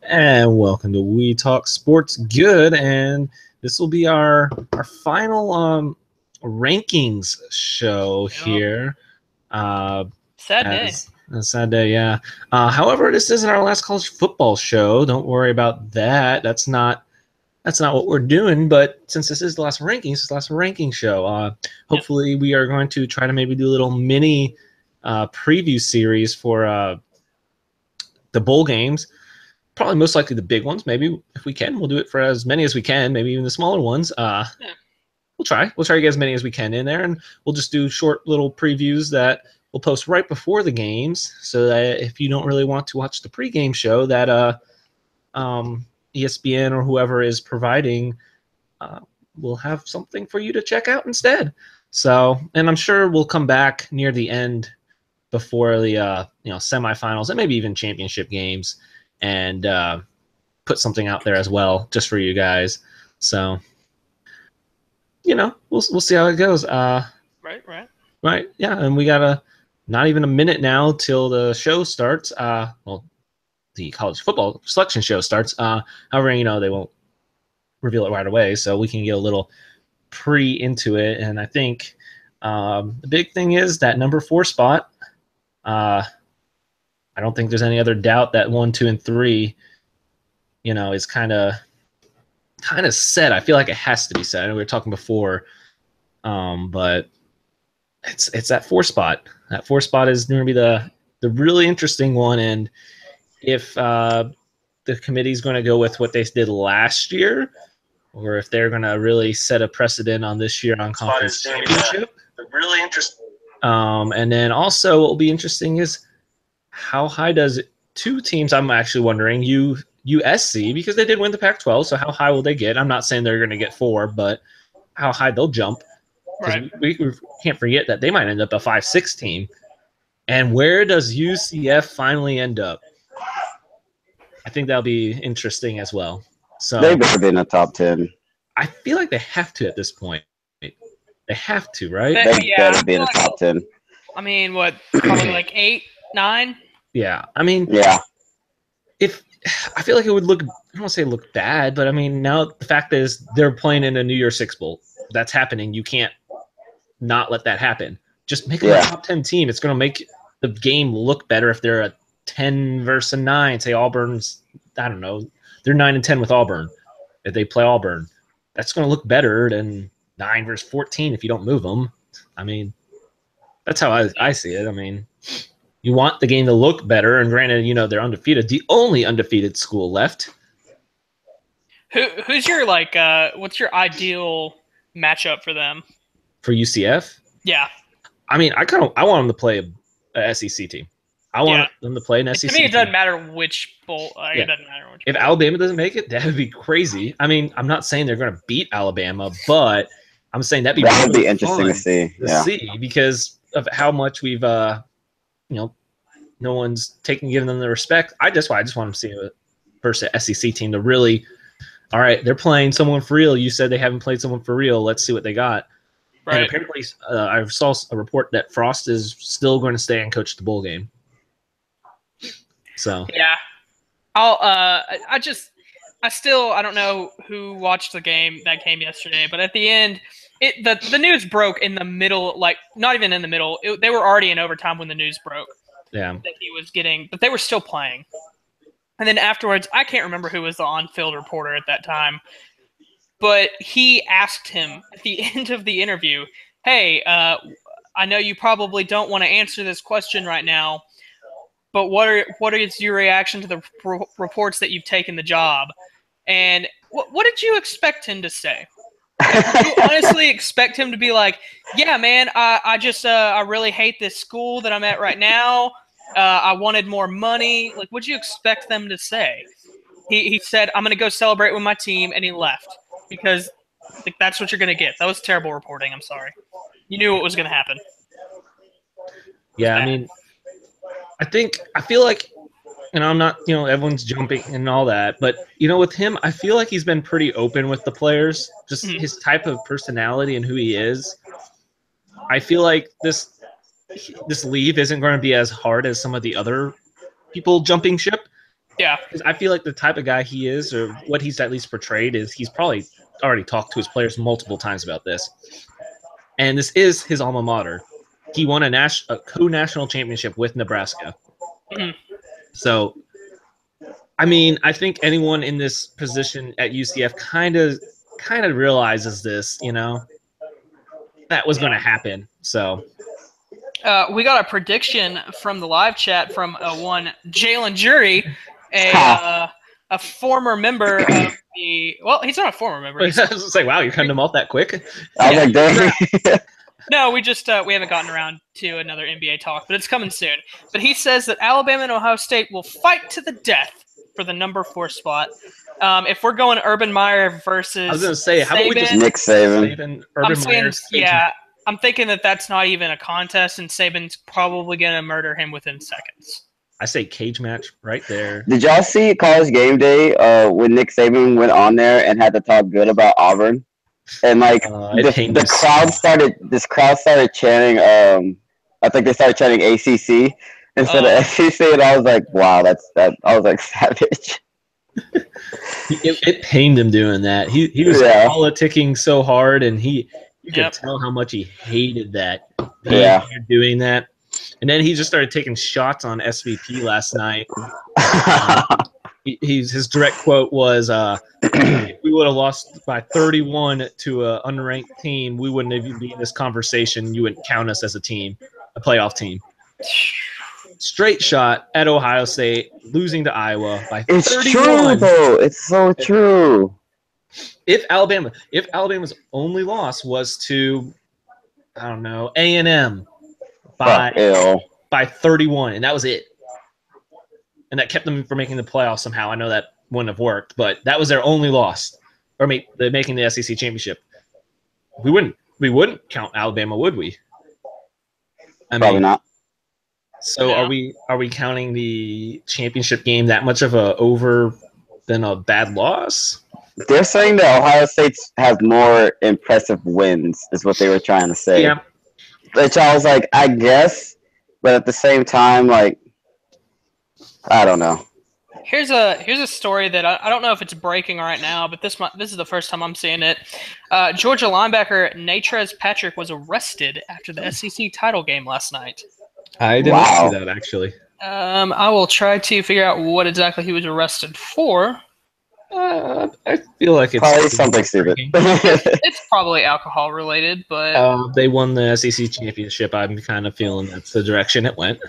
And welcome to We Talk Sports Good, and this will be our final rankings show here. Sad day. A sad day, yeah. However, this isn't our last college football show. Don't worry about that. That's not what we're doing. But since this is the last rankings, it's the last ranking show. Hopefully, we are going to try to maybe do a little mini preview series for the bowl games. Probably most likely the big ones. Maybe if we can, we'll do it for as many as we can. Maybe even the smaller ones. We'll try to get as many as we can in there, and we'll just do short little previews that we'll post right before the games, so that if you don't really want to watch the pregame show, that ESPN or whoever is providing will have something for you to check out instead. So, and I'm sure we'll come back near the end before the semifinals and maybe even championship games, and put something out there as well just for you guys. So, we'll see how it goes. Right. Yeah, and we got not even a minute now till the show starts. The college football selection show starts. However, they won't reveal it right away, so we can get a little into it. And I think the big thing is that number 4 spot. I don't think there's any other doubt that 1, 2, and 3, is kind of set. I feel like it has to be set. I know we were talking before, but it's that 4 spot. That 4 spot is going to be the really interesting one. And if the committee's going to go with what they did last year, or if they're going to really set a precedent on this year on conference championship, really interesting. And then also what will be interesting is how high does 2 teams? I'm actually wondering USC, because they did win the Pac-12. So how high will they get? I'm not saying they're going to get 4, but how high they'll jump. Right. We can't forget that they might end up a 5-6 team. And where does UCF finally end up? I think that'll be interesting as well. So They better be in the top 10. I feel like they have to at this point. They have to, right? They better be in the top 10. I mean, what? Probably like 8, 9. Yeah. I mean, Yeah. if I feel like it would look, I don't want to say look bad, but I mean, now the fact is they're playing in a New Year's Six Bowl. That's happening. You can't not let that happen. Just make them a top 10 team. It's going to make the game look better if they're a 10 versus a 9. Say Auburn's, I don't know, they're 9 and 10 with Auburn. If they play Auburn, that's going to look better than 9 versus 14 if you don't move them. I mean, that's how I see it. I mean, you want the game to look better, and granted, they're undefeated, the only undefeated school left. Who's your what's your ideal matchup for them? For UCF? Yeah. I mean, I want them to play a SEC team. I want them to play an SEC team. To me, it doesn't team. matter which bowl. It doesn't matter which. If Alabama doesn't make it, that would be crazy. I mean, I'm not saying they're going to beat Alabama, but I'm saying that would be interesting to see. Because of how much we've, no one's giving them the respect. I just want them to see a versus SEC team to really, all right, they're playing someone for real. You said they haven't played someone for real. Let's see what they got. Right. And apparently, I saw a report that Frost is still going to stay and coach the bowl game. So yeah, I don't know who watched that game yesterday, but at the end, the news broke in the middle, like not even in the middle. They were already in overtime when the news broke. Yeah, that he was getting, but they were still playing. And then afterwards, I can't remember who was the on-field reporter at that time, but he asked him at the end of the interview, "Hey, I know you probably don't want to answer this question right now, but what is your reaction to the reports that you've taken the job?" And what did you expect him to say? Did you honestly expect him to be like, "Yeah, man, I really hate this school that I'm at right now. I wanted more money." Like, what'd you expect them to say? He said, "I'm going to go celebrate with my team," and he left because that's what you're going to get. That was terrible reporting. I'm sorry. You knew what was going to happen. Yeah, I mean, I feel like, I'm not, everyone's jumping and all that, but, with him, I feel like he's been pretty open with the players, just his type of personality and who he is. I feel like this leave isn't going to be as hard as some of the other people jumping ship. Yeah. 'Cause I feel like the type of guy he is, or what he's at least portrayed, is he's probably already talked to his players multiple times about this. And this is his alma mater. He won a co-national championship with Nebraska. Mhm. So, I mean, I think anyone in this position at UCF kind of realizes this, that was going to happen. So, we got a prediction from the live chat from one Jalen Jury, a former member of the. Well, he's not a former member. I was just like, wow, you're cutting him off that quick. I was like, dang. No, we haven't gotten around to another NBA talk, but it's coming soon. But he says that Alabama and Ohio State will fight to the death for the number 4 spot. If we're going Urban Meyer versus, I was going to say, how about we just Nick Saban? Urban Meyer, yeah, I'm thinking that's not even a contest, and Saban's probably going to murder him within seconds. I say cage match right there. Did y'all see College Game Day when Nick Saban went on there and had to talk good about Auburn? And like the crowd started chanting. I think they started chanting ACC instead of SEC, and I was like, "Wow, I was like savage." It pained him doing that. He was politicking so hard, and you could tell how much he hated that. Doing that, and then he just started taking shots on SVP last night. His direct quote was, if we would have lost by 31 to an unranked team, we wouldn't even be in this conversation. You wouldn't count us as a team, a playoff team. Straight shot at Ohio State, losing to Iowa by 31. It's true, though. It's so true. If Alabama's only loss was to, I don't know, A&M by 31, and that was it. And that kept them from making the playoffs somehow. I know that wouldn't have worked, but that was their only loss, or making the SEC championship. We wouldn't count Alabama, would we? Probably not. So are we counting the championship game that much of a over than a bad loss? They're saying that Ohio State has more impressive wins, is what they were trying to say. Yeah. Which I was like, I guess, but at the same time, like, I don't know. Here's a story that I don't know if it's breaking right now, but this is the first time I'm seeing it. Georgia linebacker Natrez Patrick was arrested after the SEC title game last night. I didn't see that, actually. I will try to figure out what exactly he was arrested for. I feel like it's probably something stupid. It's probably alcohol related, but they won the SEC championship. I'm kind of feeling that's the direction it went.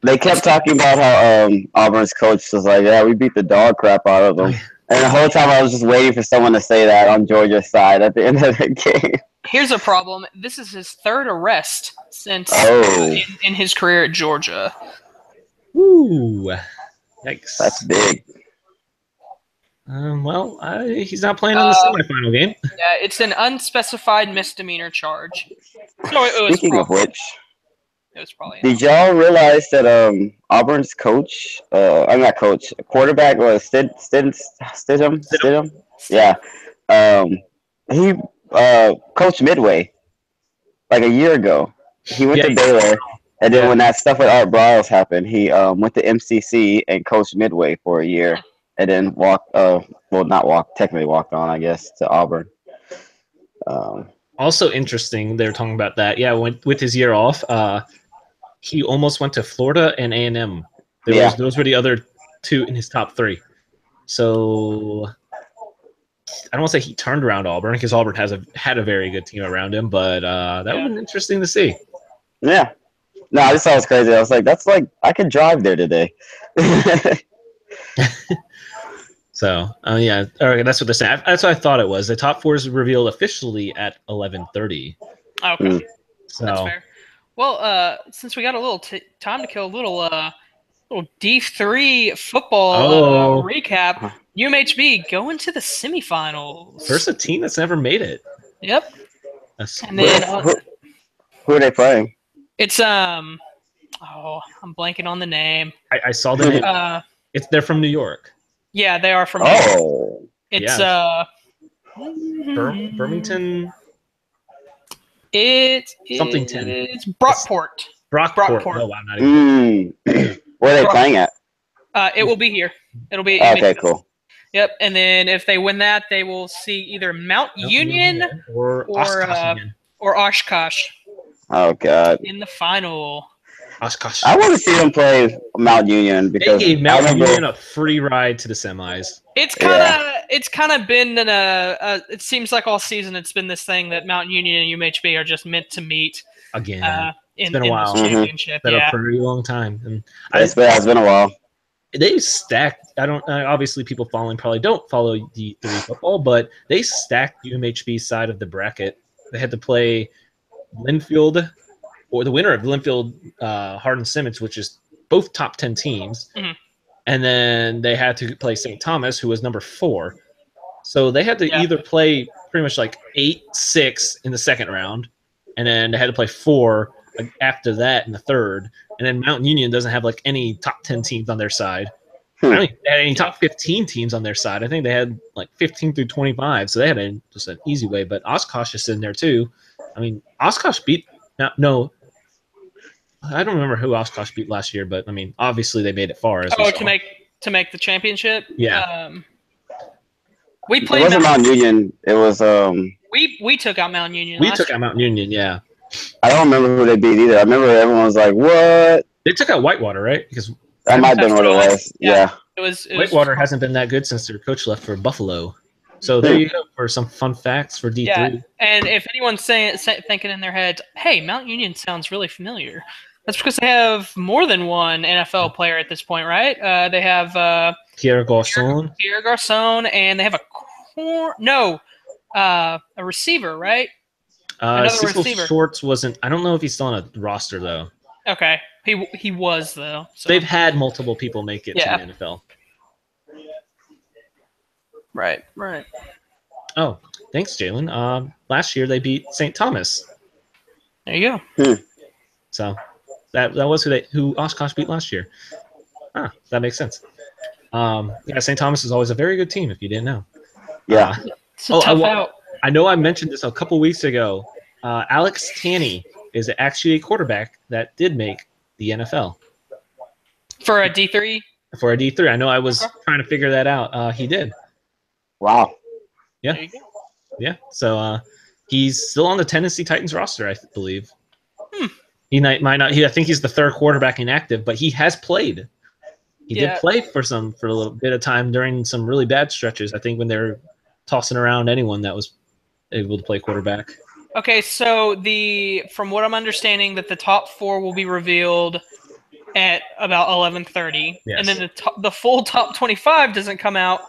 They kept talking about how Auburn's coach was like, "Yeah, we beat the dog crap out of them," and the whole time I was just waiting for someone to say that on Georgia's side at the end of the game. Here's a problem. This is his third arrest since in his career at Georgia. Ooh, yikes! That's big. Well, he's not playing on the semifinal game. Yeah, it's an unspecified misdemeanor charge. So Speaking of which, it was probably. Did y'all realize that Auburn's coach, I'm not coach, quarterback was Stidham? Yeah. He coached Midway like a year ago. He went to Baylor, and then when that stuff with Art Briles happened, he went to MCC and coached Midway for a year, and then technically walked on, I guess, to Auburn. Also interesting, they were talking about that. Yeah, with his year off, he almost went to Florida and A&M. Those were the other two in his top 3. So I don't want to say he turned around Auburn, because Auburn had a very good team around him, but that would have been interesting to see. Yeah. No, I just thought it was crazy. I was like, that's like, I could drive there today. So, yeah, okay, that's what they're saying. That's what I thought it was. The top 4 is revealed officially at 11:30. Okay, so that's fair. Well, since we got a little time to kill, a little D3 football recap. UMHB going to the semifinals. First a team that's never made it. Yep. And then who are they playing? It's I'm blanking on the name. I saw the name. They're from New York. Yeah, they are from New York. It's Birmingham. It's something 10. It's Brockport. Brockport. Oh, wow, not even. Where are they playing at? It will be here. It'll be. Okay, cool. Yep. And then if they win that, they will see either Mount Union or Oshkosh. Oh God. In the final. Oshkosh. I want to see them play Mount Union because they gave Mount Union a free ride to the semis. It's kind of been in it seems like all season it's been this thing that Mount Union and UMHB are just meant to meet again. It's been a while. This championship. It's been a pretty long time. And it's been a while. They stacked. I don't. Obviously, people probably don't follow D3 football, but they stacked UMHB's side of the bracket. They had to play Linfield, or the winner of Linfield, Hardin Simmons, which is both top 10 teams, and then they had to play St. Thomas, who was number 4. So they had to either play pretty much like 8-6 in the second round, and then they had to play 4 after that in the third. And then Mount Union doesn't have like any top 10 teams on their side. I don't think they had any top 15 teams on their side. I think they had like 15 through 25, so they had just an easy way. But Oshkosh is in there too. I mean, Oshkosh beat no, I don't remember who Oshkosh beat last year, but I mean, obviously they made it far. To make the championship. Yeah. We played. It wasn't Mount Union. It was We took out Mount Union. We took out Mount Union. Yeah. I don't remember who they beat either. I remember everyone was like, "What?" They took out Whitewater, right? Because that might have been what it was. Yeah. It was Whitewater hasn't been that good since their coach left for Buffalo. So there you go for some fun facts for D3. Yeah, and if anyone's thinking in their head, "Hey, Mount Union sounds really familiar," that's because they have more than one NFL player at this point, right? They have Pierre Garçon, and they have a receiver, right? Cecil receiver. Shorts wasn't. I don't know if he's still on a roster though. Okay, he was though. So. They've had multiple people make it to the NFL. Right. Oh, thanks, Jalen. Last year they beat St. Thomas. There you go. So that was who Oshkosh beat last year. That makes sense. St. Thomas is always a very good team. If you didn't know. Yeah. It's a tough out. I know I mentioned this a couple weeks ago. Alex Tanney is actually a quarterback that did make the NFL. For a D3? For a D3. I know I was trying to figure that out. He did. Wow. Yeah. Yeah. So he's still on the Tennessee Titans roster, I believe. He might not. I think he's the third quarterback inactive, but he has played. He did play for a little bit of time during some really bad stretches. I think when they're tossing around anyone that was able to play quarterback. Okay, so from what I'm understanding, that the top 4 will be revealed at about 11:30, and then the full top 25 doesn't come out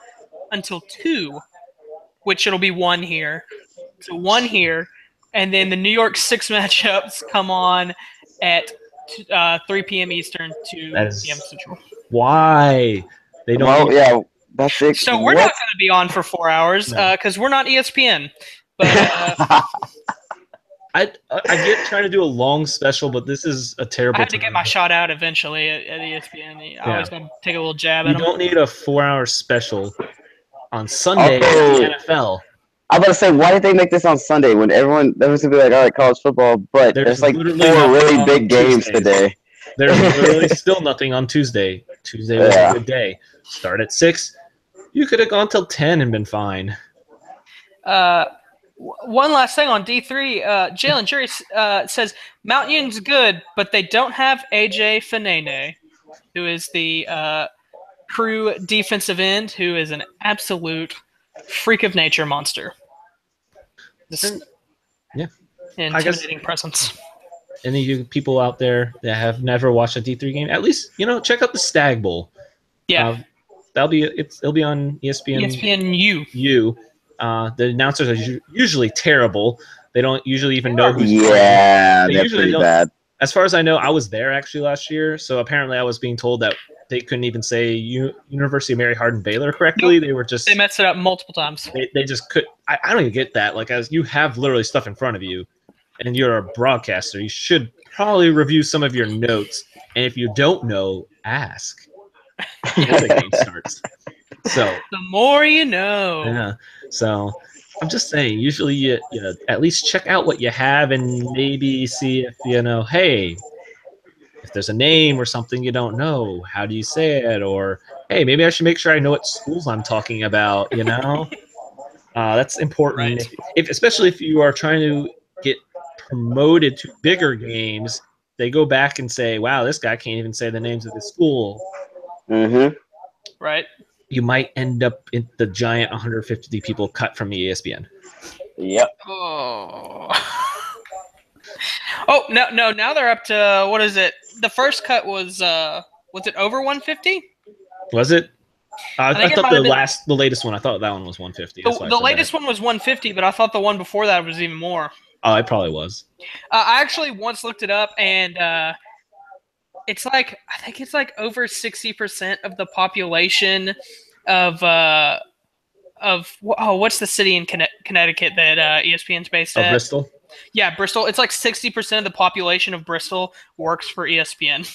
until 2, which it'll be 1 here. So 1 here, and then the New York 6 matchups come on at 3 p.m. Eastern, 2 p.m. Central. Why? They don't. Well, that's it. So we're not going to be on for 4 hours because we're not ESPN. But I get trying to do a long special, but this is a terrible. I had to get my shot out eventually at ESPN. I always want to take a little jab at them. You don't need a 4-hour special on Sunday at the NFL. I'm about to say, why did they make this on Sunday when everyone's going to be like, all right, college football, but there's like 4 really big games today. There's literally still nothing on Tuesday. Tuesday was a good day. Start at 6. You could have gone till 10 and been fine. One last thing on D3. Jalen Jury says Mount Union's good, but they don't have AJ Fanene, who is the Crew defensive end, who is an absolute freak of nature monster. Intimidating presence. Any of you people out there that have never watched a D3 game, at least check out the Stag Bowl. Yeah, it'll be on ESPN. ESPN U. The announcers are usually terrible. They don't usually even know who's playing. Yeah, they're pretty bad. As far as I know, I was there actually last year, so apparently I was being told that they couldn't even say University of Mary Hardin Baylor correctly. Nope. They messed it up multiple times. They just could. I don't even get that. Like, as you have literally stuff in front of you, and you're a broadcaster, you should probably review some of your notes. And if you don't know, ask before the game starts. So the more you know. Yeah. So I'm just saying, usually you at least check out what you have and maybe see if hey, if there's a name or something you don't know, how do you say it? Or, hey, maybe I should make sure I know what schools I'm talking about, you know? That's important, Right. especially if you are trying to get promoted to bigger games. They go back and say, wow, this guy can't even say the names of his school. Mm-hmm. Right. You might end up in the giant 150 people cut from ESPN. Yep. Oh. Oh no! Now they're up to what is it? The first cut was it over 150? Was it? I think it thought might have been the latest one. I thought that one was 150. That's why I the said latest that. one was 150, but I thought the one before that was even more. Oh, it probably was. I actually once looked it up, and it's like I think it's like over 60% of the population of what's the city in Connecticut that ESPN's based at? Bristol. Yeah, Bristol. It's like 60% of the population of Bristol works for ESPN.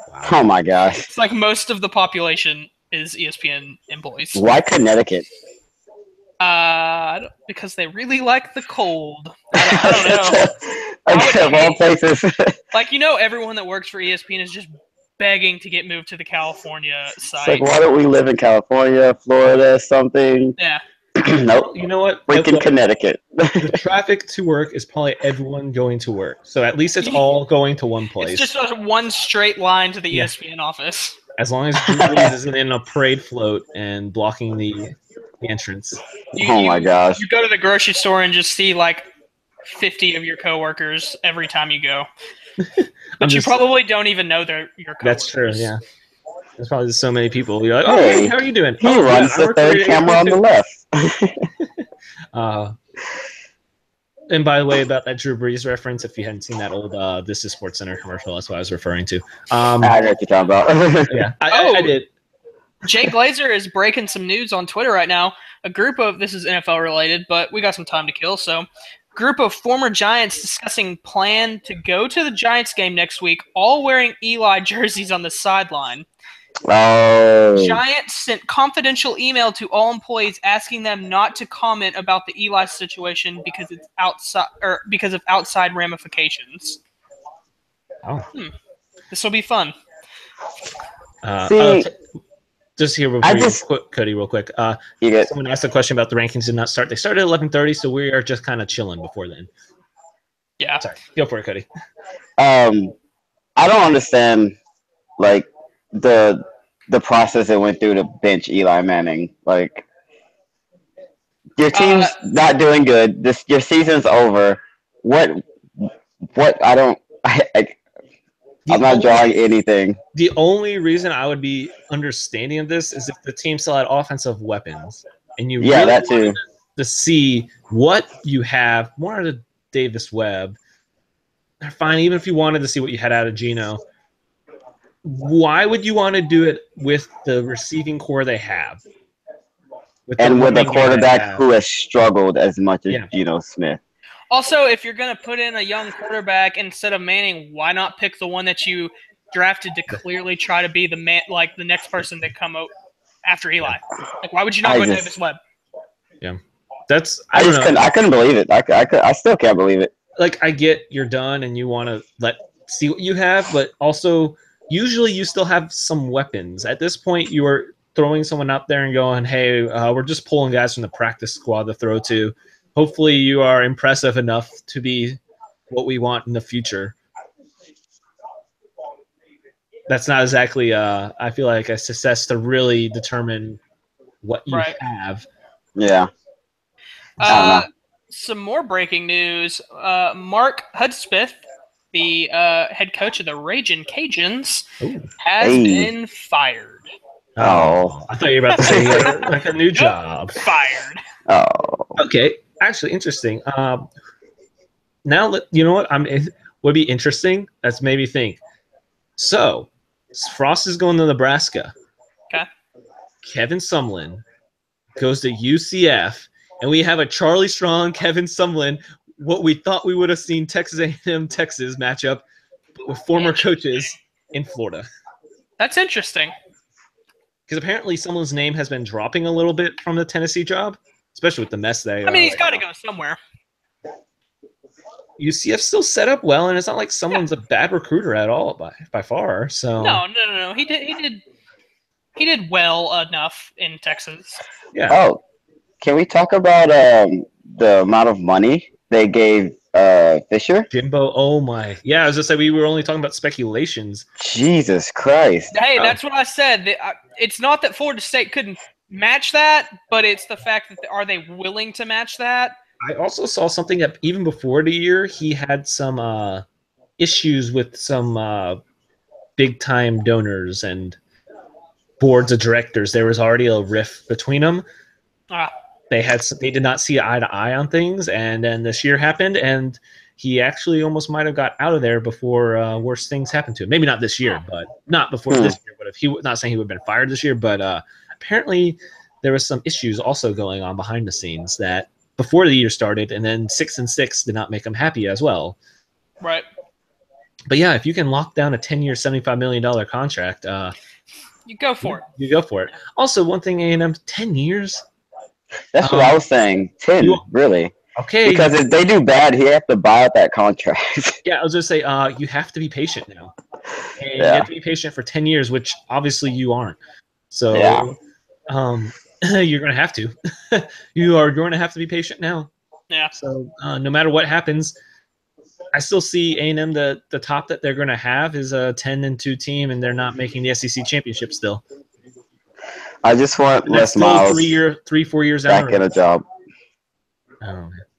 Wow. Oh my gosh! It's like most of the population is ESPN employees. Why Connecticut? Because they really like the cold. I don't know. Okay, of all places. Like, everyone that works for ESPN is just begging to get moved to the California It's site. like, why don't we live in California, Florida, something? Yeah. Nope. You know what? Freaking Connecticut. The traffic to work is probably everyone going to work. So at least it's all going to one place. It's just one straight line to the Yeah. ESPN office. As long as Drew Brees isn't in a parade float and blocking the entrance. Oh my gosh. You go to the grocery store and just see like 50 of your coworkers every time you go. But you probably don't even know they're your coworkers. That's true, yeah. There's probably just so many people. You're like, oh, Hey, hey, how are you doing? He oh, runs the third camera on the left. And by the way, about that Drew Brees reference, if you hadn't seen that old This Is Sports Center commercial, that's what I was referring to. I know what you're talking about. Yeah, I did. Jay Glazer is breaking some news on Twitter right now. A group of, this is NFL related, but we got some time to kill, so group of former Giants discussing plan to go to the Giants game next week, all wearing Eli jerseys on the sideline. Oh. Giants sent confidential email to all employees asking them not to comment about the Eli situation because it's because of outside ramifications. Oh. This will be fun. Just here Cody, real quick. Someone asked a question about the rankings did not start. They started at 11:30, so we are just kind of chilling before then. Yeah. Sorry. Go for it, Cody. I don't understand, like, the process it went through to bench Eli Manning. Like, your team's not doing good. Your season's over. I'm not drawing anything. The only reason I would be understanding of this is if the team still had offensive weapons, and you really that too. To see what you have more out of Davis Webb. Fine, even if you wanted to see what you had out of Geno, why would you want to do it with the receiving core they have? With a quarterback who has struggled as much as Geno Smith. Also, if you're going to put in a young quarterback instead of Manning, why not pick the one that you drafted to clearly try to be the next person that come after Eli? Like, why would you not go Davis Webb? Yeah, I couldn't believe it. I still can't believe it. Like, I get you're done and you want to see what you have, but also usually you still have some weapons. At this point, you are throwing someone out there and going, hey, we're just pulling guys from the practice squad to throw to. Hopefully you are impressive enough to be what we want in the future. That's not exactly, I feel like, a success to really determine what you have. Yeah. Some more breaking news. Mark Hudspeth, the head coach of the Ragin' Cajuns, has been fired. Oh. I thought you were about to say like a new job. Fired. Oh. Okay. Actually, interesting. Now, you know what? Would be interesting. That's made me think. So, Frost is going to Nebraska. Okay. Kevin Sumlin goes to UCF, and we have a Charlie Strong, Kevin Sumlin, what we thought we would have seen Texas A&M Texas matchup, but with former coaches in Florida. That's interesting. Because apparently Sumlin's name has been dropping a little bit from the Tennessee job, especially with the mess they he's got to go somewhere. UCF still set up well, and it's not like someone's a bad recruiter at all by far. So no. He did well enough in Texas. yeah. Oh, can we talk about the amount of money they gave Fisher? Jimbo, oh my. Yeah, I was just saying we were only talking about speculations. Jesus Christ. Hey, that's what I said. It's not that Florida State couldn't match that, but it's the fact that are they willing to match that? I also saw something that even before the year, he had some issues with some big-time donors and boards of directors. There was already a rift between them. They did not see eye to eye on things, and then this year happened, and he actually almost might have got out of there before worse things happened to him. Maybe not this year, but not before this year. But if he not saying he would have been fired this year, but apparently there was some issues also going on behind the scenes that before the year started, and then 6-6 did not make him happy as well. Right. But yeah, if you can lock down a 10-year, $75 million contract, you go for it. You go for it. Also, one thing, A&M, 10 years. That's what I was saying. 10, really. Okay. Because if they do bad, he has to buy out that contract. Yeah, I was just say, you have to be patient now. And you have to be patient for 10 years, which obviously you aren't. So, you're going to have to. You are going to have to be patient now. Yeah. So, no matter what happens, I still see A&M the top that they're going to have is a 10-2 team, and they're not making the SEC championship still. I just want Les Miles 4 years back in a job.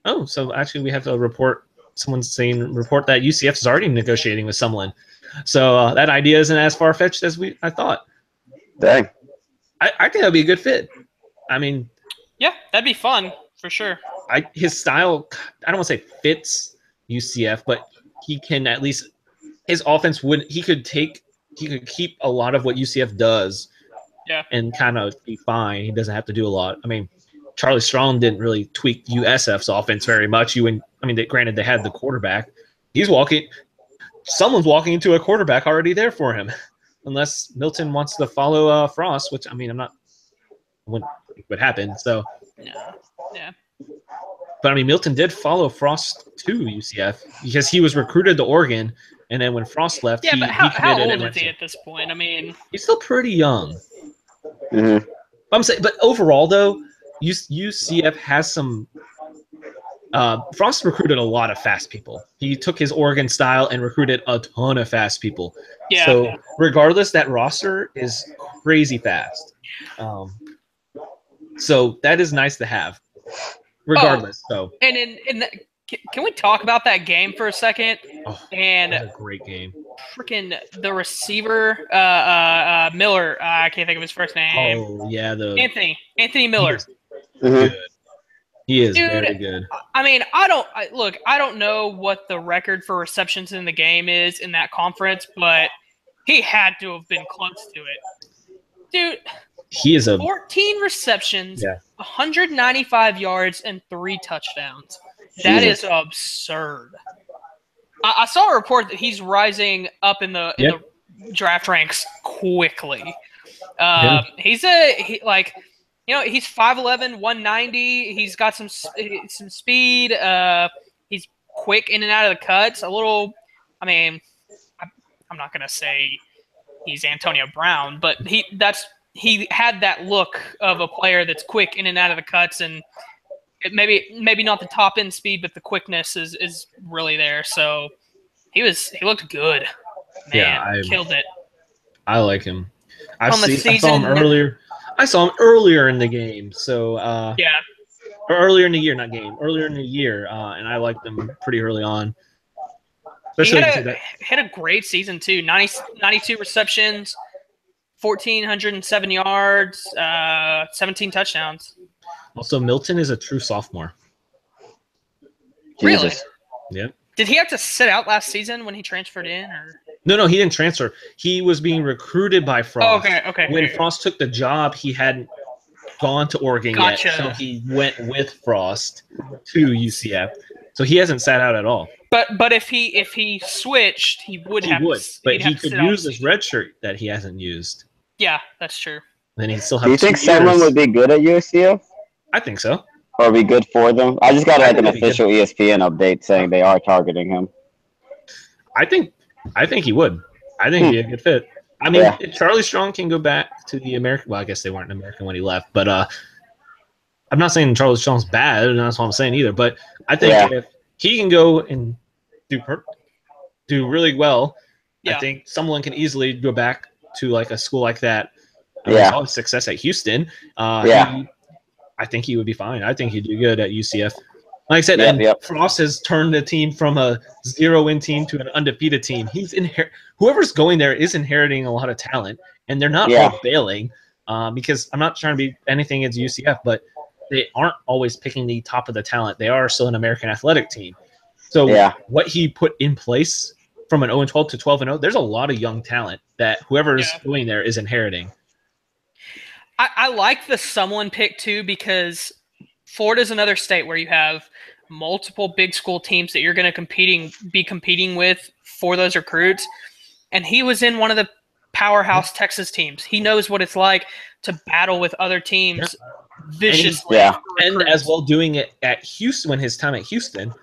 Oh, so actually we have to report. Someone's saying report that UCF is already negotiating with someone. So that idea isn't as far fetched as I thought. Dang. I think that'd be a good fit. I mean, yeah, that'd be fun for sure. His style, I don't want to say fits UCF, but he can at least his offense he could keep a lot of what UCF does. Yeah. And kind of be fine. He doesn't have to do a lot. I mean, Charlie Strong didn't really tweak USF's offense very much. Granted, they had the quarterback. Someone's walking into a quarterback already there for him. Unless Milton wants to follow Frost, which, I mean, wouldn't think would happen. So, yeah. But, I mean, Milton did follow Frost to UCF because he was recruited to Oregon. And then when Frost left, but how old is he at this point? I mean, he's still pretty young. Mm-hmm. But overall, though, UCF has some. Frost recruited a lot of fast people. He took his Oregon style and recruited a ton of fast people. Yeah. So regardless, that roster is crazy fast. So that is nice to have. Regardless, can we talk about that game for a second? Oh, and that was a great game. Freaking the receiver, Miller. I can't think of his first name. Oh yeah, Anthony Miller. He is very good. I mean, I don't know what the record for receptions in the game is in that conference, but he had to have been close to it. Dude, he is 14 receptions, 195 yards, and 3 touchdowns. That is absurd. I saw a report that he's rising up in the draft ranks quickly. He's 5'11", 190. He's got some speed. He's quick in and out of the cuts. I'm not gonna say he's Antonio Brown, but he had that look of a player that's quick in and out of the cuts, and maybe not the top end speed, but the quickness is really there. So he looked good. Man, killed it. I like him. I saw him earlier. I saw him earlier in the game. So or earlier in the year, not game. Earlier in the year, and I liked him pretty early on. Especially he had a great season too. 92 receptions, 1,407 yards, 17 touchdowns. Also, Milton is a true sophomore. Really? Yeah. Did he have to sit out last season when he transferred in, or? No, he didn't transfer. He was being recruited by Frost. Oh, okay. When Frost took the job, he hadn't gone to Oregon yet, so he went with Frost to UCF. So he hasn't sat out at all. But if he switched, he would. But he could use his red shirt that he hasn't used. Yeah, that's true. Then he still have. Do you think someone would be good at UCF? I think so. or be good for them? I just got I like think an it'd be good. official ESPN update saying they are targeting him. I think he would. I think he'd be a good fit. I mean, Yeah. if Charlie Strong can go back to the American. Well, I guess they weren't American when he left, but I'm not saying Charlie Strong's bad, and that's what I'm saying either. But I think Yeah. if he can go and do really well, I Yeah. think someone can easily go back to like a school like that. I mean, Yeah. he saw his success at Houston. Yeah. I think he would be fine. I think he'd do good at UCF. Like I said, Yep, and yep. Frost has turned the team from a 0-win team to an undefeated team. Whoever's going there is inheriting a lot of talent, and they're not Yeah. all bailing. Because I'm not trying to be anything against UCF, but they aren't always picking the top of the talent. They are still an American athletic team. So Yeah. what he put in place from an 0-12 to 12-0, there's a lot of young talent that whoever's going there is inheriting. I like the someone pick too, because Florida's another state where you have multiple big school teams that you're going to be competing with for those recruits. And he was in one of the powerhouse Texas teams. He knows what it's like to battle with other teams viciously. And as well doing it at Houston, when his time at Houston,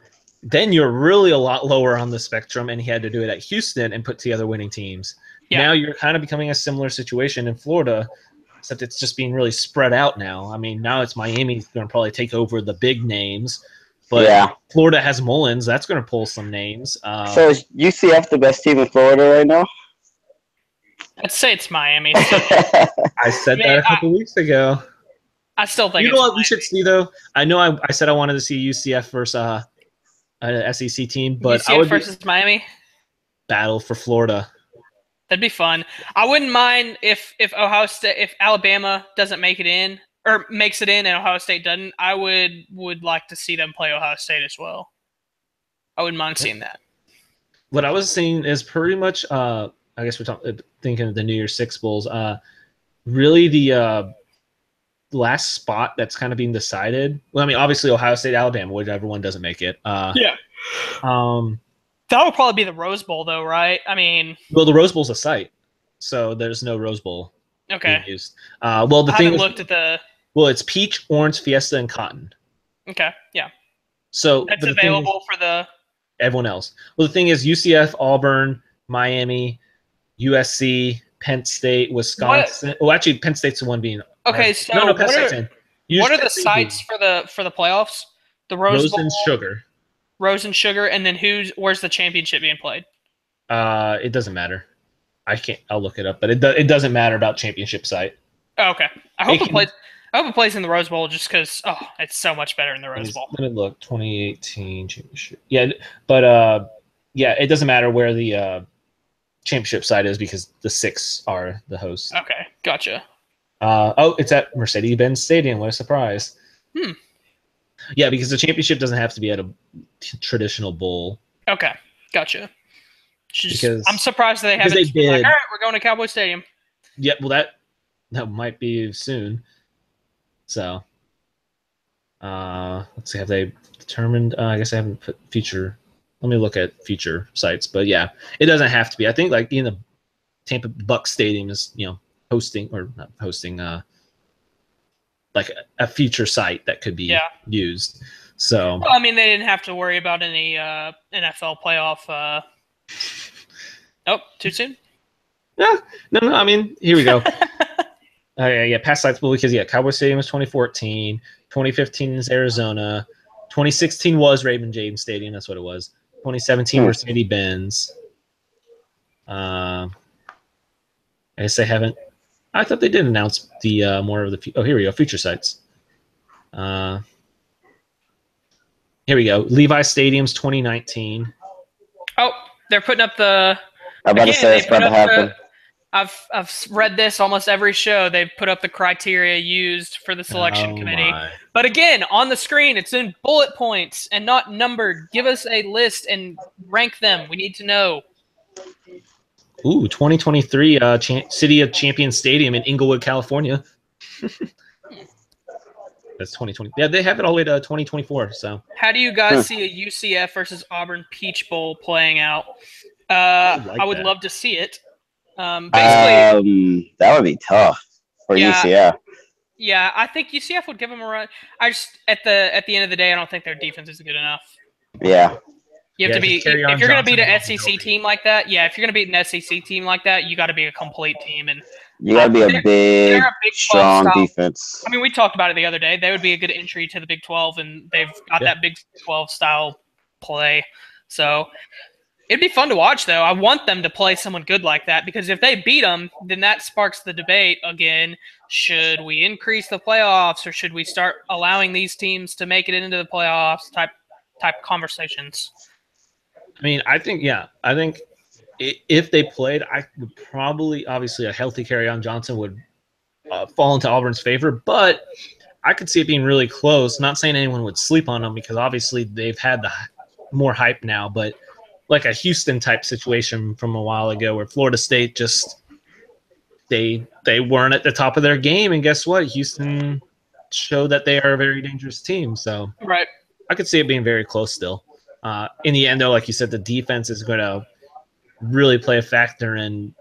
then you're really a lot lower on the spectrum, and he had to do it at Houston and put together winning teams. Yeah. Now you're kind of becoming a similar situation in Florida, except it's just being really spread out now. I mean, now it's Miami's going to probably take over the big names, but Florida has Mullins. That's going to pull some names. So is UCF the best team in Florida right now? I'd say it's Miami. I said that a couple weeks ago. I still think you know what we should see, though? I know I said I wanted to see UCF versus an SEC team, but UCF versus Miami battle for Florida. That'd be fun. I wouldn't mind if Ohio State, if Alabama doesn't make it in or makes it in and Ohio State doesn't. I would like to see them play Ohio State as well. I wouldn't mind seeing that. What I was seeing is pretty much. I guess we're thinking of the New Year's Six Bowls. Really, the last spot that's kind of being decided. Well, I mean, obviously Ohio State, Alabama, whichever one doesn't make it. Yeah. That would probably be the Rose Bowl, though, right? I mean, well, the Rose Bowl's a site, so there's no Rose Bowl being used. Well, the thing is, looked at the. Well, it's peach, orange, fiesta, and cotton. Okay, yeah. So that's available for the everyone else. Well, the thing is, UCF, Auburn, Miami, USC, Penn State, Wisconsin. Well, actually, Penn State's the one being. Okay, so no, Penn State's in. What are the sites for the playoffs? The Rose Bowl, and Sugar. Rose and Sugar, and then where's the championship being played? It doesn't matter. I'll look it up, but it doesn't matter about championship site. Oh, okay. I hope it plays in the Rose Bowl just because it's so much better in the Rose Bowl. Let me look. 2018 championship. Yeah, but it doesn't matter where the championship site is because the six are the hosts. Okay, gotcha. It's at Mercedes-Benz Stadium. What a surprise. Yeah, because the championship doesn't have to be at a traditional bowl. Okay, gotcha. I'm surprised they haven't. Like, all right, we're going to Cowboy Stadium. Yeah, well, that might be soon. So, let's see. Have they determined? I guess I haven't put feature. Let me look at feature sites. But yeah, it doesn't have to be. I think like the Tampa Bucks Stadium is hosting or not hosting. Like a feature site that could be used. So, well, I mean, they didn't have to worry about any NFL playoff. Too soon? Yeah, no. I mean, here we go. Past sites, because Cowboy Stadium was 2014, 2015 is Arizona, 2016 was Raymond James Stadium. That's what it was. 2017 Mercedes-Benz. I guess they haven't. I thought they did announce the more of the. Here we go. Feature sites. Here we go. Levi Stadium's 2019. Oh, they're putting up the. I'm about to say it's about to happen. I've read this almost every show. They've put up the criteria used for the selection committee. But again, on the screen, it's in bullet points and not numbered. Give us a list and rank them. We need to know. Ooh, 2023 City of Champions Stadium in Inglewood, California. That's 2020. Yeah, they have it all the way to 2024. So, how do you guys see a UCF versus Auburn Peach Bowl playing out? I would love to see it. Basically, that would be tough for UCF. Yeah, I think UCF would give them a run. I just at the end of the day, I don't think their defense is good enough. Yeah. You have to be if you're going to beat an Johnson SEC team like that. Yeah, if you're going to beat an SEC team like that, you got to be a complete team. And You got to be a they're big, a Big 12 strong style. defense. I mean, we talked about it the other day. They would be a good entry to the Big 12, and they've got that Big 12 style play. So it'd be fun to watch, though. I want them to play someone good like that because if they beat them, then that sparks the debate again. Should we increase the playoffs, or should we start allowing these teams to make it into the playoffs? Type conversations. I mean, I think if they played, I would probably, obviously, a healthy Kerryon Johnson would fall into Auburn's favor, but I could see it being really close. Not saying anyone would sleep on them because obviously they've had the more hype now, but like a Houston type situation from a while ago where Florida State just they weren't at the top of their game, and guess what? Houston showed that they are a very dangerous team. So right, I could see it being very close still. In the end, though, like you said, the defense is going to really play a factor, and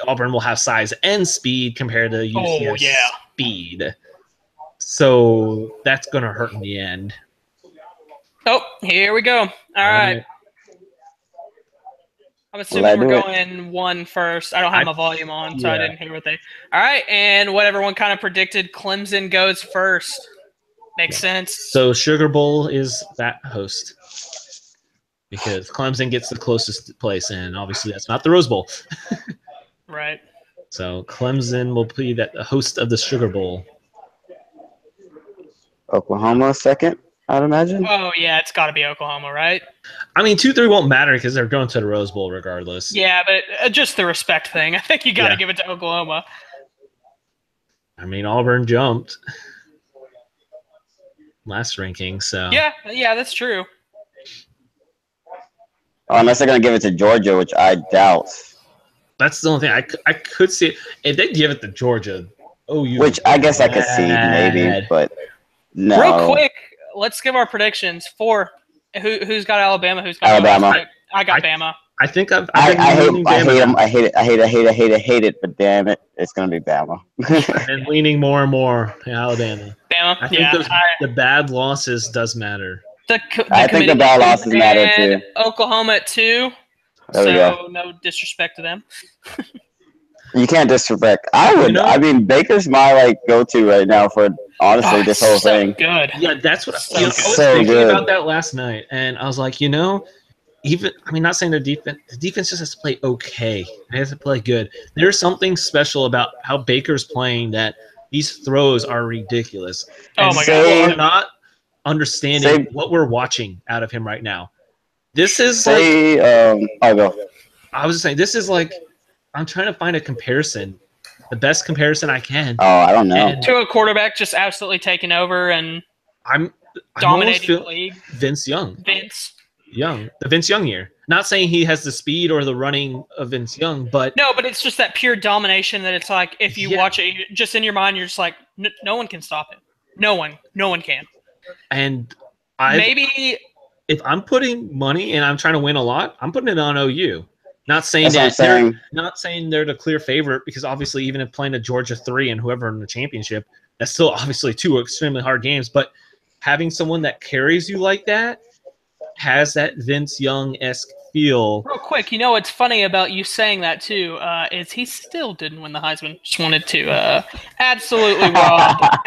Auburn will have size and speed compared to UCF's speed. So that's going to hurt in the end. Oh, here we go. All right. I'm assuming we're going one first. I don't have my volume on, so I didn't hear what they. All right, and what everyone kind of predicted, Clemson goes first. Makes sense. So Sugar Bowl is that host because Clemson gets the closest place, and obviously that's not the Rose Bowl. Right. So Clemson will be the host of the Sugar Bowl. Oklahoma second, I'd imagine. Oh, yeah, it's got to be Oklahoma, right? I mean, 2-3 won't matter because they're going to the Rose Bowl regardless. Yeah, but just the respect thing. I think you got to give it to Oklahoma. I mean, Auburn jumped last ranking, so. Yeah, that's true. Unless they're going to give it to Georgia, which I doubt. That's the only thing. I could see it. If they give it to Georgia, which I guess I could see maybe, but no. Real quick, let's give our predictions for who's got Alabama, who's got Alabama. I got Bama. I think I hate them. I hate it, but damn it, it's gonna be Bama. I've been leaning more and more to Alabama. Bama. I think the bad losses does matter. I think the bad losses matter too. Oklahoma at 2. So no disrespect to them. You can't disrespect. I would. I mean, Baker's my go-to right now for honestly this whole thing. Good. Yeah, that's what I was thinking about that last night, and I was like, not saying the defense just has to play okay. It has to play good. There's something special about how Baker's playing that these throws are ridiculous. Oh my God, people are not understanding what we're watching out of him right now. This is I'll go. I was just saying, this is like, I'm trying to find a comparison, the best comparison I can. Oh, I don't know. To a quarterback just absolutely taking over and I'm dominating the league. Vince Young. The Vince Young year. Not saying he has the speed or the running of Vince Young, but no, but it's just that pure domination that it's like if you watch it, just in your mind, you're just like, no one can stop it. No one can. And if I'm putting money and I'm trying to win a lot, I'm putting it on OU. Not saying they're the clear favorite because obviously even if playing a Georgia 3 and whoever in the championship, that's still obviously 2 extremely hard games. But having someone that carries you like that has that Vince Young-esque feel. Real quick, what's funny about you saying that too is he still didn't win the Heisman. Just wanted to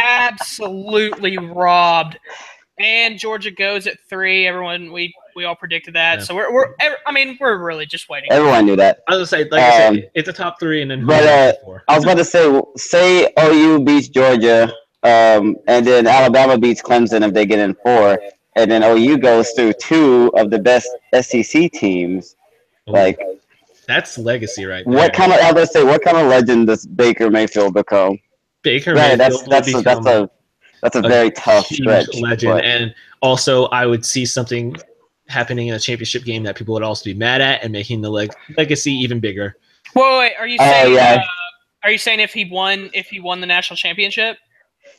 absolutely robbed. And Georgia goes at 3. Everyone, we all predicted that. Yeah. So we're really just waiting. Everyone knew that. I was gonna say, I said, it's a top 3, and then. But I was about to say OU beats Georgia, and then Alabama beats Clemson if they get in 4, and then OU goes through 2 of the best SEC teams. That's legacy, right there. What kind of legend does Baker Mayfield become? Baker Mayfield That's a very tough stretch. Legend. And also, I would see something happening in a championship game that people would also be mad at and making the legacy even bigger. Wait, are you saying? Are you saying if he won the national championship?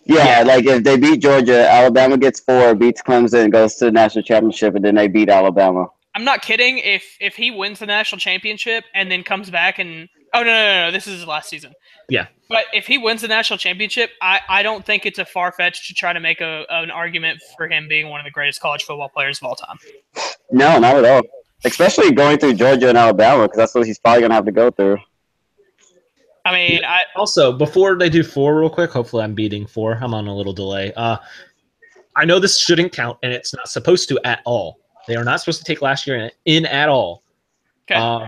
Yeah, if they beat Georgia, Alabama gets 4, beats Clemson, goes to the national championship, and then they beat Alabama. I'm not kidding. If he wins the national championship and then comes back and Oh, no. This is his last season. Yeah. But if he wins the national championship, I don't think it's a far-fetched to try to make an argument for him being one of the greatest college football players of all time. No, not at all. Especially going through Georgia and Alabama, because that's what he's probably going to have to go through. I mean, also, before they do 4 real quick, hopefully I'm beating 4. I'm on a little delay. I know this shouldn't count, and it's not supposed to at all. They are not supposed to take last year in at all. okay.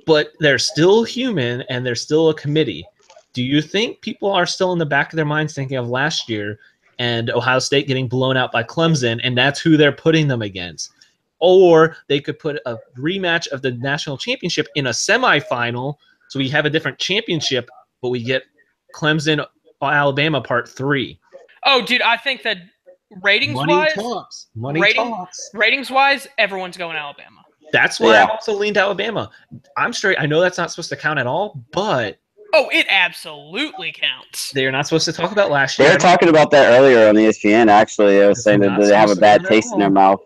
But they're still human, and they're still a committee. Do you think people are still in the back of their minds thinking of last year and Ohio State getting blown out by Clemson, and that's who they're putting them against? Or they could put a rematch of the national championship in a semifinal, so we have a different championship, but we get Clemson, Alabama Part 3. Oh, dude, I think that ratings-wise, everyone's going Alabama. That's why I've also leaned Alabama. I'm straight. I know that's not supposed to count at all, but oh, it absolutely counts. They're not supposed to talk about last year. They were talking about that earlier on ESPN. Actually, they were saying that they have a bad taste in their mouth.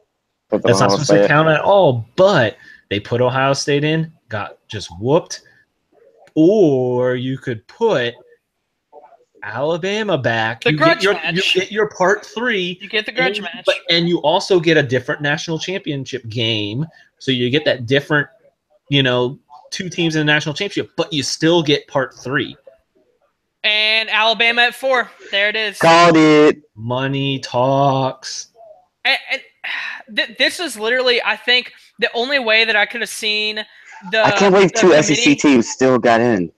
That's not supposed to count at all. But they put Ohio State in, got just whooped. Or you could put Alabama back. The grudge match. You get your Part 3. You get the grudge match. And you also get a different national championship game. So you get that different, 2 teams in the national championship, but you still get Part 3. And Alabama at 4. There it is. Called it. Money talks. And this is literally, I think, the only way that I could have seen the. I can't believe 2 SEC teams still got in.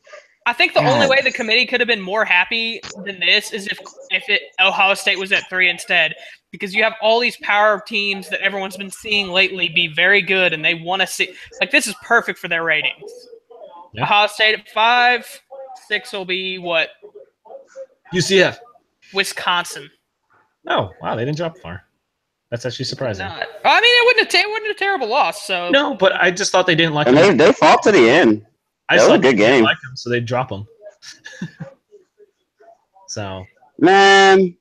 I think the only way the committee could have been more happy than this is if Ohio State was at 3 instead, because you have all these power teams that everyone's been seeing lately be very good, and they want to see this is perfect for their ratings. Yeah. Ohio State at 5, 6 will be what? UCF, Wisconsin. Oh wow, they didn't drop far. That's actually surprising. I mean, it wasn't a terrible loss. So no, but I just thought they didn't like. And they fought to the end. That was a good game. Like them, so they drop them. So man,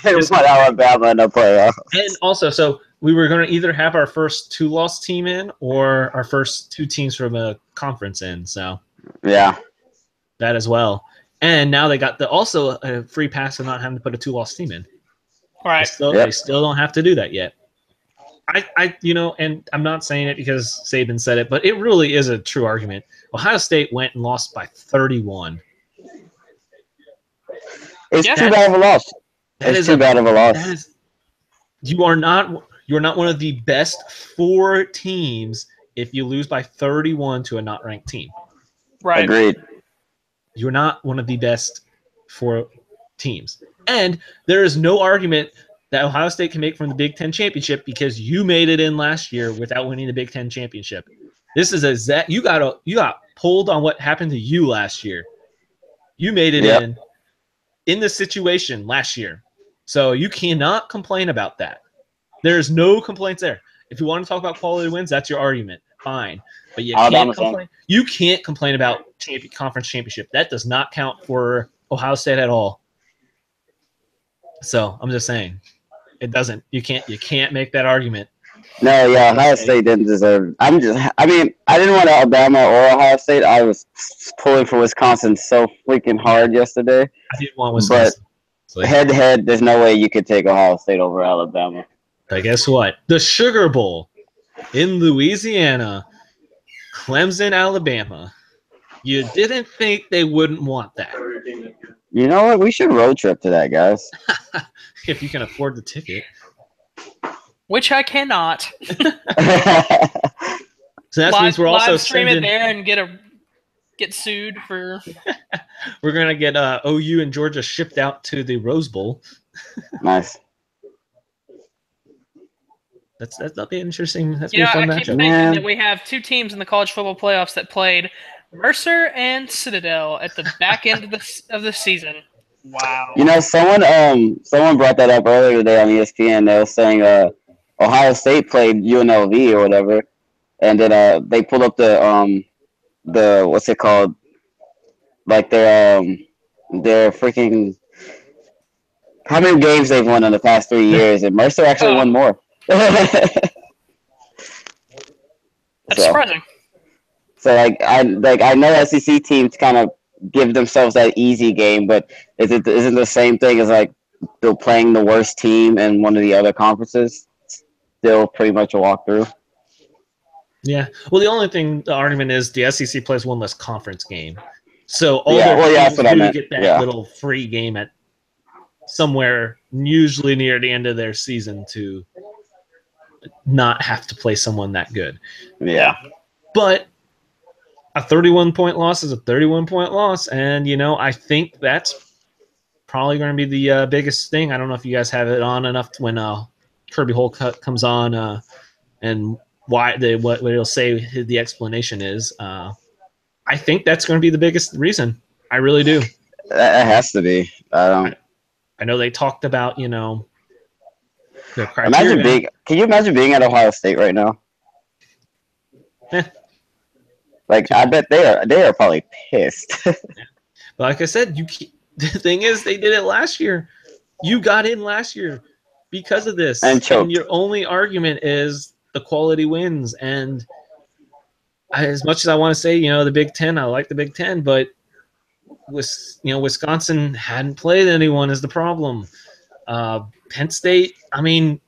there's what Alabama in the playoffs. And also, so we were going to either have our first 2-loss team in or our first 2 teams from a conference in. So yeah, that as well. And now they got also a free pass of not having to put a 2-loss team in. All right. They still don't have to do that yet. And I'm not saying it because Saban said it, but it really is a true argument. Ohio State went and lost by 31. It's too bad of a loss. It's too bad of a loss. You're not one of the best 4 teams if you lose by 31 to a not ranked team. Right. Agreed. You're not one of the best 4 teams. And there is no argument that Ohio State can make from the Big Ten championship because you made it in last year without winning the Big Ten championship. This is you got pulled on what happened to you last year. You made it in this situation last year. So you cannot complain about that. There's no complaints there. If you want to talk about quality wins, that's your argument. Fine. But you can't complain. You can't complain about conference championship. That does not count for Ohio State at all. So I'm just saying. It doesn't. You can't make that argument. No, yeah, Ohio State didn't deserve. I didn't want Alabama or Ohio State. I was pulling for Wisconsin so freaking hard yesterday. I didn't want Wisconsin. But head to head, there's no way you could take Ohio State over Alabama. But guess what? The Sugar Bowl in Louisiana, Clemson, Alabama. You didn't think they wouldn't want that. You know what? We should road trip to that, guys. If you can afford the ticket. Which I cannot. So that means we're also stream it there and get sued for. We're gonna get OU and Georgia shipped out to the Rose Bowl. Nice. That'll be interesting. That's be a fun I keep matchup. thinking that we have 2 teams in the college football playoffs that played Mercer and Citadel at the back end of the season. Wow. You know, someone brought that up earlier today on ESPN. They were saying Ohio State played UNLV or whatever, and then they pulled up the what's it called? Like their freaking how many games they've won in the past 3 years, and Mercer actually won more. That's surprising. So I know SEC teams kind of give themselves that easy game, but isn't the same thing as like they're playing the worst team in one of the other conferences? Still pretty much a walkthrough. Yeah. Well, the argument is the SEC plays one less conference game, so all Yeah, their well, yeah, teams that's what I do meant. get that Yeah. little free game at somewhere, usually near the end of their season, to not have to play someone that good. Yeah. But a 31-point loss is a 31-point loss, and I think that's probably going to be the biggest thing. I don't know if you guys have it on enough when Kirby Holcutt comes on and what he'll say the explanation is. I think that's going to be the biggest reason. I really do. It has to be. I know they talked about the criteria. Can you imagine being at Ohio State right now? I bet they are probably pissed. But like I said, the thing is, they did it last year. You got in last year because of this, and choked. And your only argument is the quality wins. And as much as I want to say, the Big Ten, I like the Big Ten, but Wisconsin hadn't played anyone is the problem. Penn State, I mean,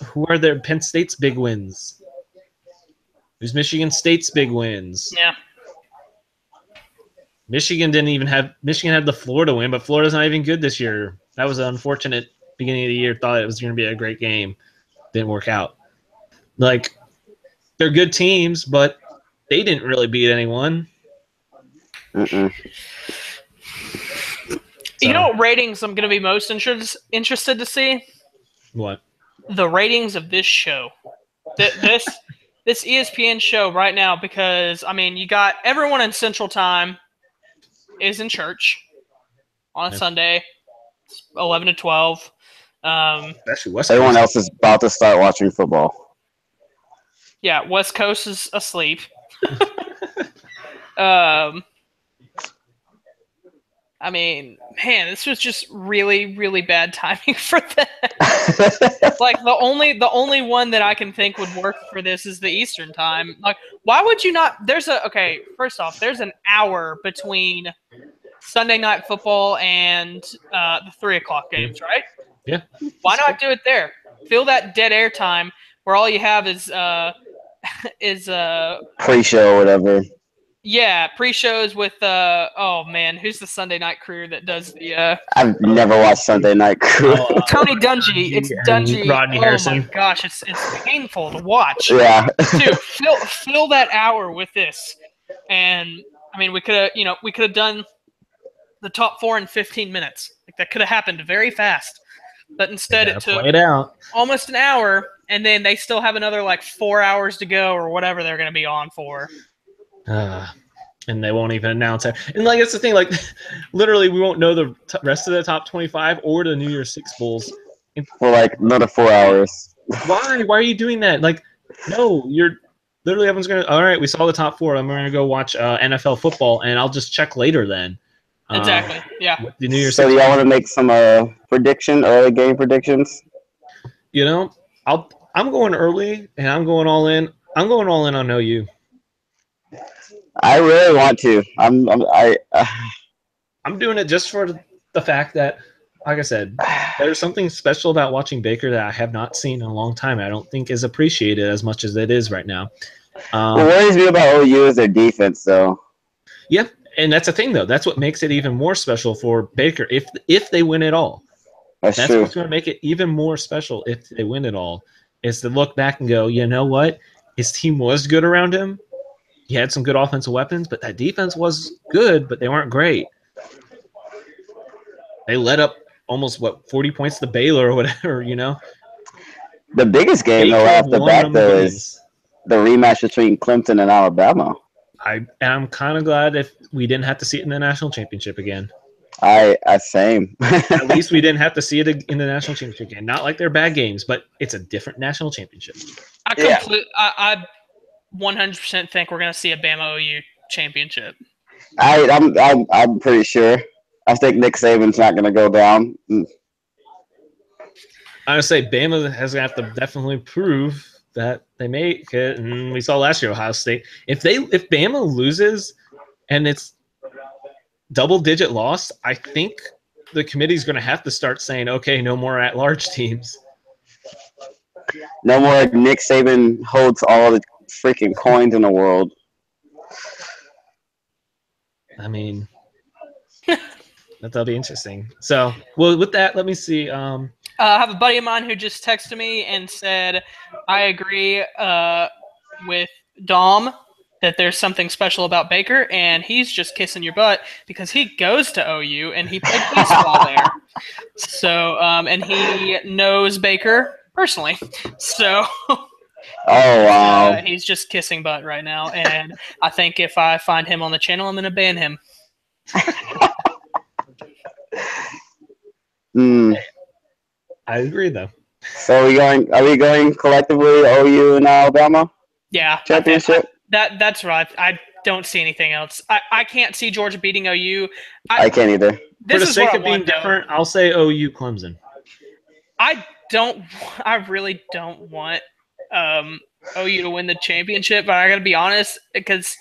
who are their Penn State's big wins? Who's Michigan State's big wins? Yeah. Michigan had the Florida win, but Florida's not even good this year. That was an unfortunate beginning of the year. Thought it was going to be a great game. Didn't work out. They're good teams, but they didn't really beat anyone. Mm-mm. You know what ratings I'm going to be most interested to see? What? The ratings of this show. This ESPN show right now, because, you got everyone in Central Time is in church on a Sunday, 11 to 12. Especially West Coast. Everyone else is about to start watching football. Yeah, West Coast is asleep. This was just really, really bad timing for that. The only one that I can think would work for this is the Eastern Time. Why would you not? First off, there's an hour between Sunday Night Football and the 3:00 games, right? Yeah. Why not do it there? Fill that dead air time where all you have is pre-show or whatever. Yeah, pre-shows with who's the Sunday Night crew that does the I've never watched Sunday Night Crew. Tony Dungy. It's Dungy. Rodney Harrison. Oh my gosh, it's painful to watch. Yeah. Dude, fill that hour with this. And we could have done the top 4 in 15 minutes. That could have happened very fast. But instead it took almost an hour, and then they still have another 4 hours to go or whatever they're going to be on for. And they won't even announce it. And that's the thing. Literally, we won't know the rest of the top 25 or the New Year's Six Bowls for another 4 hours. Why? Why are you doing that? No, you're literally everyone's gonna. All right, we saw the top 4. I'm gonna go watch NFL football, and I'll just check later then. Exactly. Yeah. The New Year's. So do y'all want to make some early game predictions? I'm going early, and I'm going all in. I'm going all in on OU. I really want to. I'm doing it just for the fact that, like I said, there's something special about watching Baker that I have not seen in a long time. I don't think is appreciated as much as it is right now. What worries me about OU is their defense, though. Yeah, and that's the thing, though. That's what makes it even more special for Baker if they win it all. That's true. what's going to make it even more special if they win it all, is to look back and go, you know what? His team was good around him. He had some good offensive weapons, but that defense was good, but they weren't great. They let up almost 40 points to Baylor or whatever, The biggest game though after that though is the rematch between Clemson and Alabama. I'm kind of glad if we didn't have to see it in the national championship again. Same. At least we didn't have to see it in the national championship again. Not like they're bad games, but it's a different national championship. I 100% think we're going to see a Bama OU championship. I'm pretty sure. I think Nick Saban's not going to go down. I would say Bama has going to have to definitely prove that they make it, and we saw last year Ohio State. If Bama loses and it's double-digit loss, I think the committee's going to have to start saying, okay, no more at-large teams. No more Nick Saban holds all the freaking coins in the world. I mean, that'll be interesting. So, well, with that, let me see. I have a buddy of mine who just texted me and said, I agree with Dom that there's something special about Baker, and he's just kissing your butt because he goes to OU and he played baseball there. So, and he knows Baker personally. So, oh wow, he's just kissing butt right now. And I think if I find him on the channel, I'm going to ban him. I agree, though. So are we going collectively OU and Alabama? Yeah, championship. That's right. I don't see anything else. I can't see Georgia beating OU. I can't either. For the sake of being different, I'll say OU Clemson. I really don't want OU to win the championship, but I got to be honest, because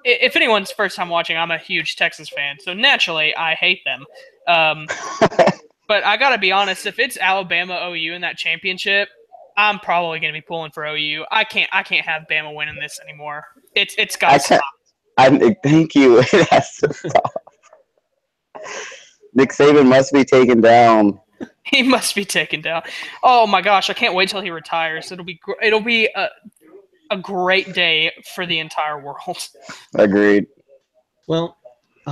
if anyone's first time watching, I'm a huge Texas fan, so naturally I hate them. But I got to be honest, if it's Alabama OU in that championship, I'm probably going to be pulling for OU. I can't have Bama winning this anymore. It's got to stop. Thank you. It has to stop. Nick Saban must be taken down. He must be taken down. Oh my gosh, I can't wait till he retires. It'll be a great day for the entire world. Agreed. Well,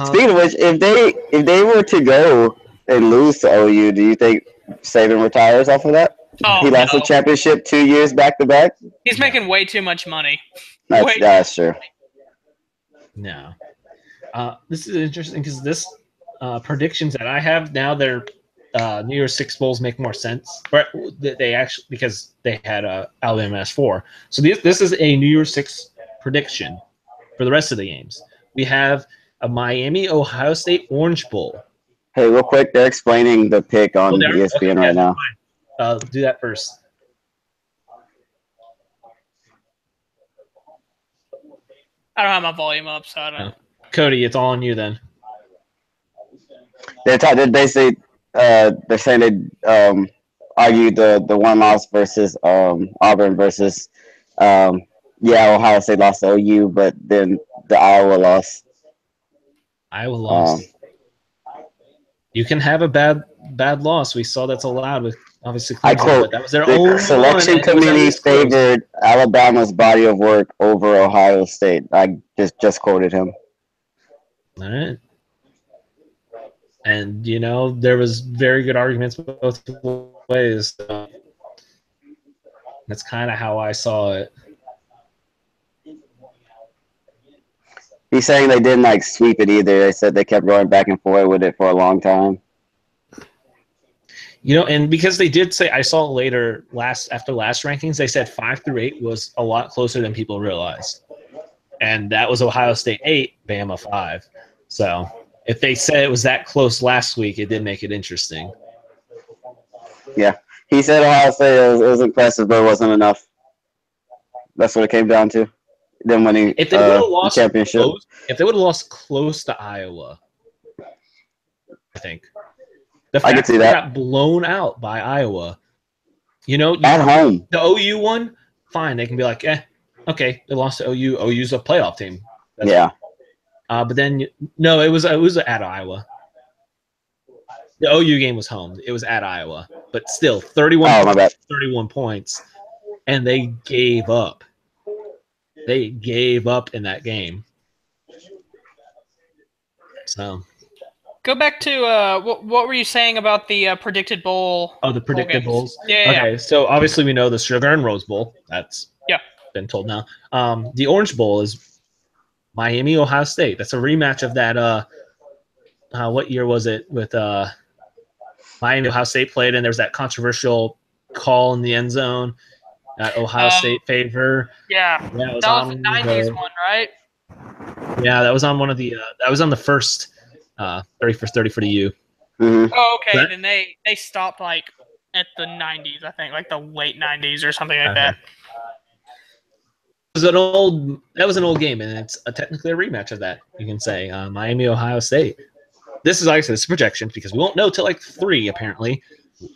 speaking of which, if they were to go and lose to OU, do you think Saban retires off of that? Oh, he lost the championship 2 years back to back. He's making way too much money. That's true. No. This is interesting because this predictions that I have now, they're New Year's Six bowls make more sense. But they actually, because they had Alabama as 4. So this is a New Year's Six prediction for the rest of the games. We have a Miami Ohio State Orange Bowl. Hey, real quick, they're explaining the pick on ESPN right now. Do that first. I don't have my volume up, so I don't. No. Cody, it's all on you then. They're saying they argued the one loss versus Auburn versus Ohio State lost to OU, but then the Iowa loss. Iowa lost. You can have a bad loss. We saw that's allowed with obviously Clemson, I quote, but that was their the own selection committee favored Alabama's body of work over Ohio State. I just quoted him. All right. And, there was very good arguments both ways. So that's kind of how I saw it. He's saying they didn't sweep it either. They said they kept going back and forth with it for a long time. And because they did say, I saw later after last rankings, they said 5 through 8 was a lot closer than people realized. And that was Ohio State 8, Bama 5. So if they said it was that close last week, it did make it interesting. Yeah. He said Ohio State was impressive, but it wasn't enough. That's what it came down to. Then winning the championship. If they would have lost close to Iowa, I think. The I fact could see that that. They got blown out by Iowa. At home. The OU one, fine. They can be like, okay, they lost to OU. OU's a playoff team. Yeah. But then, no, it was at Iowa. The OU game was home. It was at Iowa. But still, 31 points. And they gave up. They gave up in that game. So. Go back to what were you saying about the predicted bowl? Oh, the predicted bowls? Yeah. Okay, so obviously we know the Sugar and Rose Bowl. That's been told now. The Orange Bowl is Miami, Ohio State. That's a rematch of that. What year was it with Miami, Ohio State played, and there was that controversial call in the end zone at Ohio State favor. Yeah, that was the 90s one, right? Yeah, that was on one of the. That was on the first 30 for 30 for the U. Mm-hmm. Oh, okay. Then they stopped at the 90s, I think, the late 90s or something like that. was an old game, and it's technically a rematch of that. You can say Miami, Ohio State. This is, like I said, it's a projection because we won't know till like 3, apparently,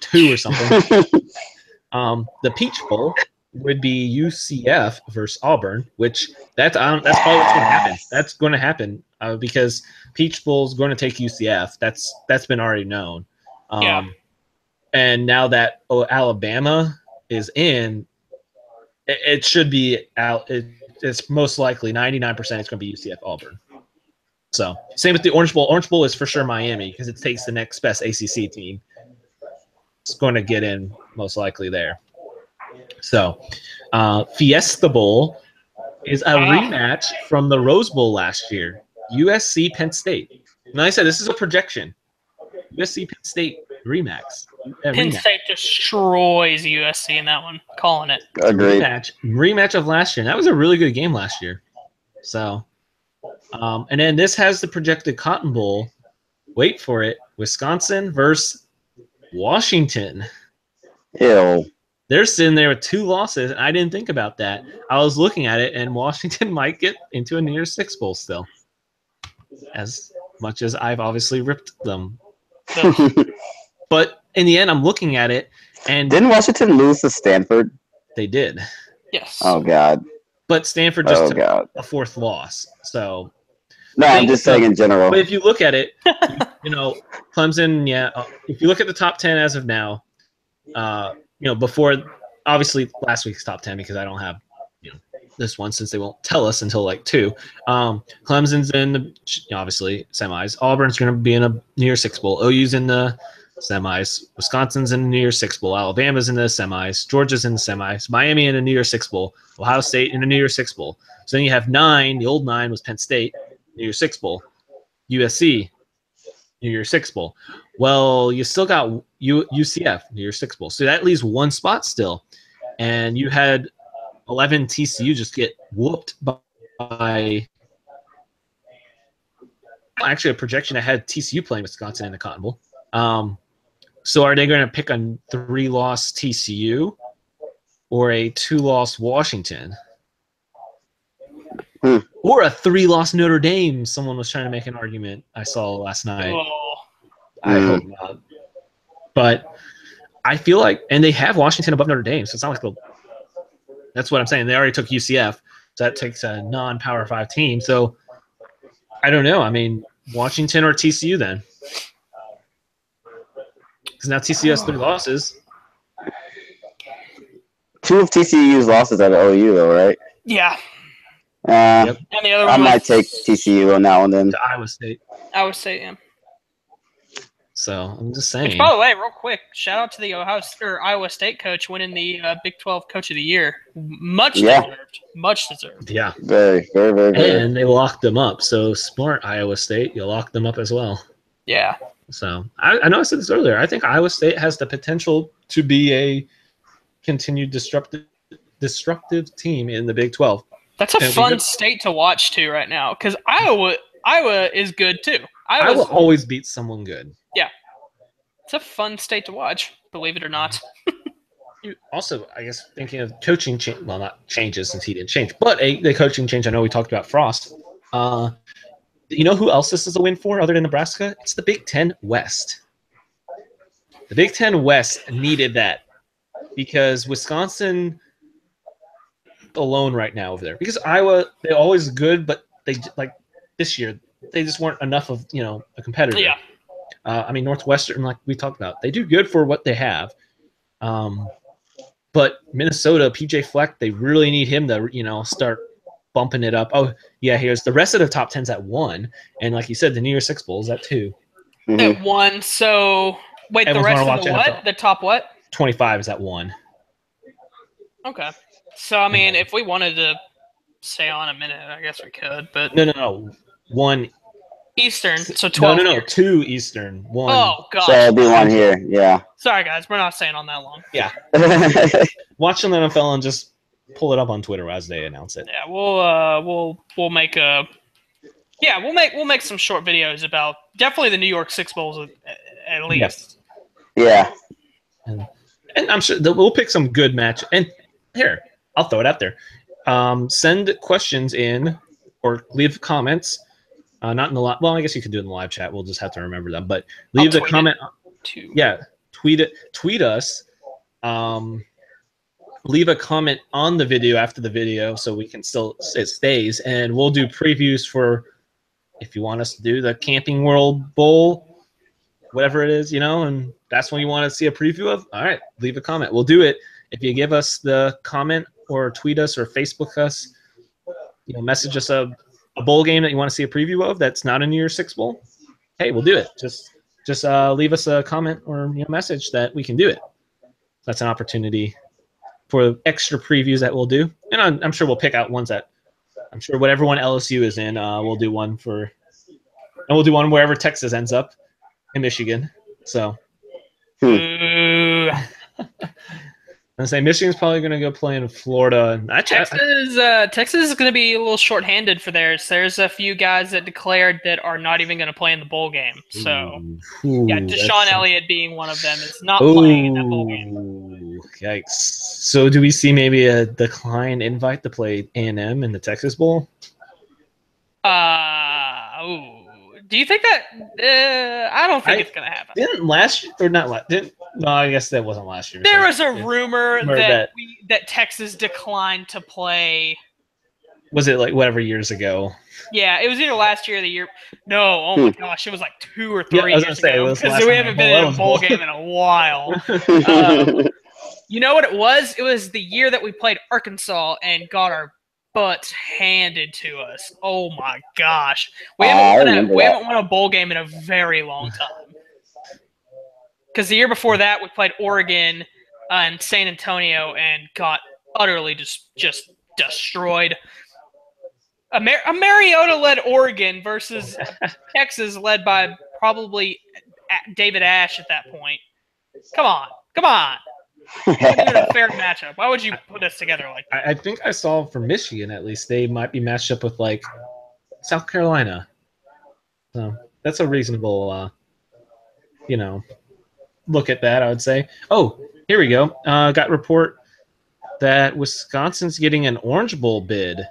2 or something. The Peach Bowl would be UCF versus Auburn, which that's probably what's going to happen. That's going to happen because Peach Bowl is going to take UCF. That's been already known. Yeah. And now that Alabama is in, it should be out. It's most likely 99% it's going to be UCF Auburn. So same with the Orange Bowl. Orange Bowl is for sure Miami because it takes the next best ACC team. It's going to get in most likely there. So Fiesta Bowl is a rematch from the Rose Bowl last year. USC Penn State. And like I said, this is a projection. USC Penn State rematch. Penn State destroys USC in that one. Calling it. Agreed. Rematch of last year. And that was a really good game last year. So, and then this has the projected Cotton Bowl. Wait for it. Wisconsin versus Washington. Ew. They're sitting there with 2 losses, and I didn't think about that. I was looking at it, and Washington might get into a New Year's Six Bowl still, as much as I've obviously ripped them. But in the end, I'm looking at it, and didn't Washington lose to Stanford? They did. Yes. Oh God. But Stanford just took a 4th loss. So. No, I'm just saying in general. But if you look at it, Clemson, yeah. If you look at the top 10 as of now, before obviously last week's top 10 because I don't have this one since they won't tell us until like 2. Clemson's in the obviously semis. Auburn's going to be in a New Year's Six Bowl. OU's in the semis. Wisconsin's in the New Year's Six Bowl. Alabama's in the semis. Georgia's in the semis. Miami in the New Year's Six Bowl. Ohio State in the New Year's Six Bowl. So then you have 9. The old 9 was Penn State. New Year's Six Bowl, USC, New Year's Six Bowl. Well, you still got UCF, New Year's Six Bowl. So that leaves 1 spot still. And you had 11 TCU just get whooped by actually a projection that had TCU playing Wisconsin in the Cotton Bowl. So are they going to pick a 3-loss TCU or a 2-loss Washington? Or a 3-loss Notre Dame. Someone was trying to make an argument I saw last night. Oh. I hope not. But I feel like, and they have Washington above Notre Dame, so it's not like that's what I'm saying. They already took UCF, so that takes a non-Power 5 team. So I don't know. I mean, Washington or TCU then? Because now TCU has 3 losses. 2 of TCU's losses are to OU, though, right? Yeah. Yep. And the other I one might take TCU on that one then. To Iowa State. I would say him. So I'm just saying. Which, by the way, real quick, shout out to the Iowa State coach winning the Big 12 Coach of the Year. Much deserved. Much deserved. Yeah. Very, very, very, very. And they locked them up. So smart, Iowa State. You locked them up as well. Yeah. So I know I said this earlier. I think Iowa State has the potential to be a continued destructive team in the Big 12. That's a fun state to watch too right now because Iowa is good too. Iowa always beats someone good. Yeah, it's a fun state to watch. Believe it or not. Also, I guess thinking of coaching change. Well, not changes since he didn't change, but the coaching change. I know we talked about Frost. You know who else this is a win for other than Nebraska? It's the Big Ten West. The Big Ten West needed that because Wisconsin alone right now over there because Iowa they're always good but they like this year they just weren't enough of a competitor. Yeah. I mean Northwestern like we talked about they do good for what they have, but Minnesota PJ Fleck they really need him to start bumping it up. Oh yeah, here's the rest of the top 10's at 1 and like you said the New Year's Six Bowl is at 2. At 1. So wait, Everyone's the rest of the what? NFL. The top what? 25 is at 1. Okay. So, I mean, if we wanted to stay on a minute, I guess we could, but... No. 1 Eastern, so 12 No, 2 Eastern. 1. Oh, gosh. So it'll be 1 here, yeah. Sorry, guys. We're not staying on that long. Yeah. Watch the NFL and just pull it up on Twitter as they announce it. Yeah, we'll make a... Yeah, we'll make some short videos about definitely the New York Six Bowls at least. Yes. Yeah. And I'm sure we'll pick some good match. And here, I'll throw it out there. Send questions in or leave comments. Not in the live. Well, I guess you could do it in the live chat. We'll just have to remember them. But leave the comment. Yeah, tweet it. Tweet us. Leave a comment on the video after the video so we can still it stays, and we'll do previews for if you want us to do the Camping World Bowl, whatever it is, and that's when you want to see a preview of. All right, leave a comment. We'll do it. If you give us the comment or tweet us or Facebook us, message us a bowl game that you want to see a preview of that's not a New Year's Six bowl. Hey, we'll do it. Just leave us a comment or message that we can do it. That's an opportunity for extra previews that we'll do, and I'm sure we'll pick out ones that I'm sure whatever one LSU is in, we'll do one for, and we'll do one wherever Texas ends up in Michigan. So. I say Michigan's probably going to go play in Florida. Texas is going to be a little short-handed for theirs. There's a few guys that declared that are not even going to play in the bowl game. So, Deshaun Elliott being one of them is not playing in that bowl game. Yikes! So, do we see maybe a decline invite to play A&M in the Texas Bowl? Do you think that? I don't think it's going to happen. Didn't last year or not? No, I guess that wasn't last year. There was a rumor that Texas declined to play. Was it like whatever years ago? Yeah, it was either last year or the year. No, oh my gosh, it was like 2 or 3 years ago because we haven't been in a bowl game in a while. You know what it was? It was the year that we played Arkansas and got our butts handed to us. Oh my gosh, we haven't won a bowl game in a very long time. Because the year before that, we played Oregon and San Antonio and got utterly just destroyed. A Mariota-led Oregon versus Texas led by probably David Ash at that point. Come on. We're doing a fair matchup. Why would you put us together like that? I think I saw for Michigan, at least, they might be matched up with, like, South Carolina. So that's a reasonable, look at that, I would say. Oh, here we go. Got report that Wisconsin's getting an Orange Bowl bid.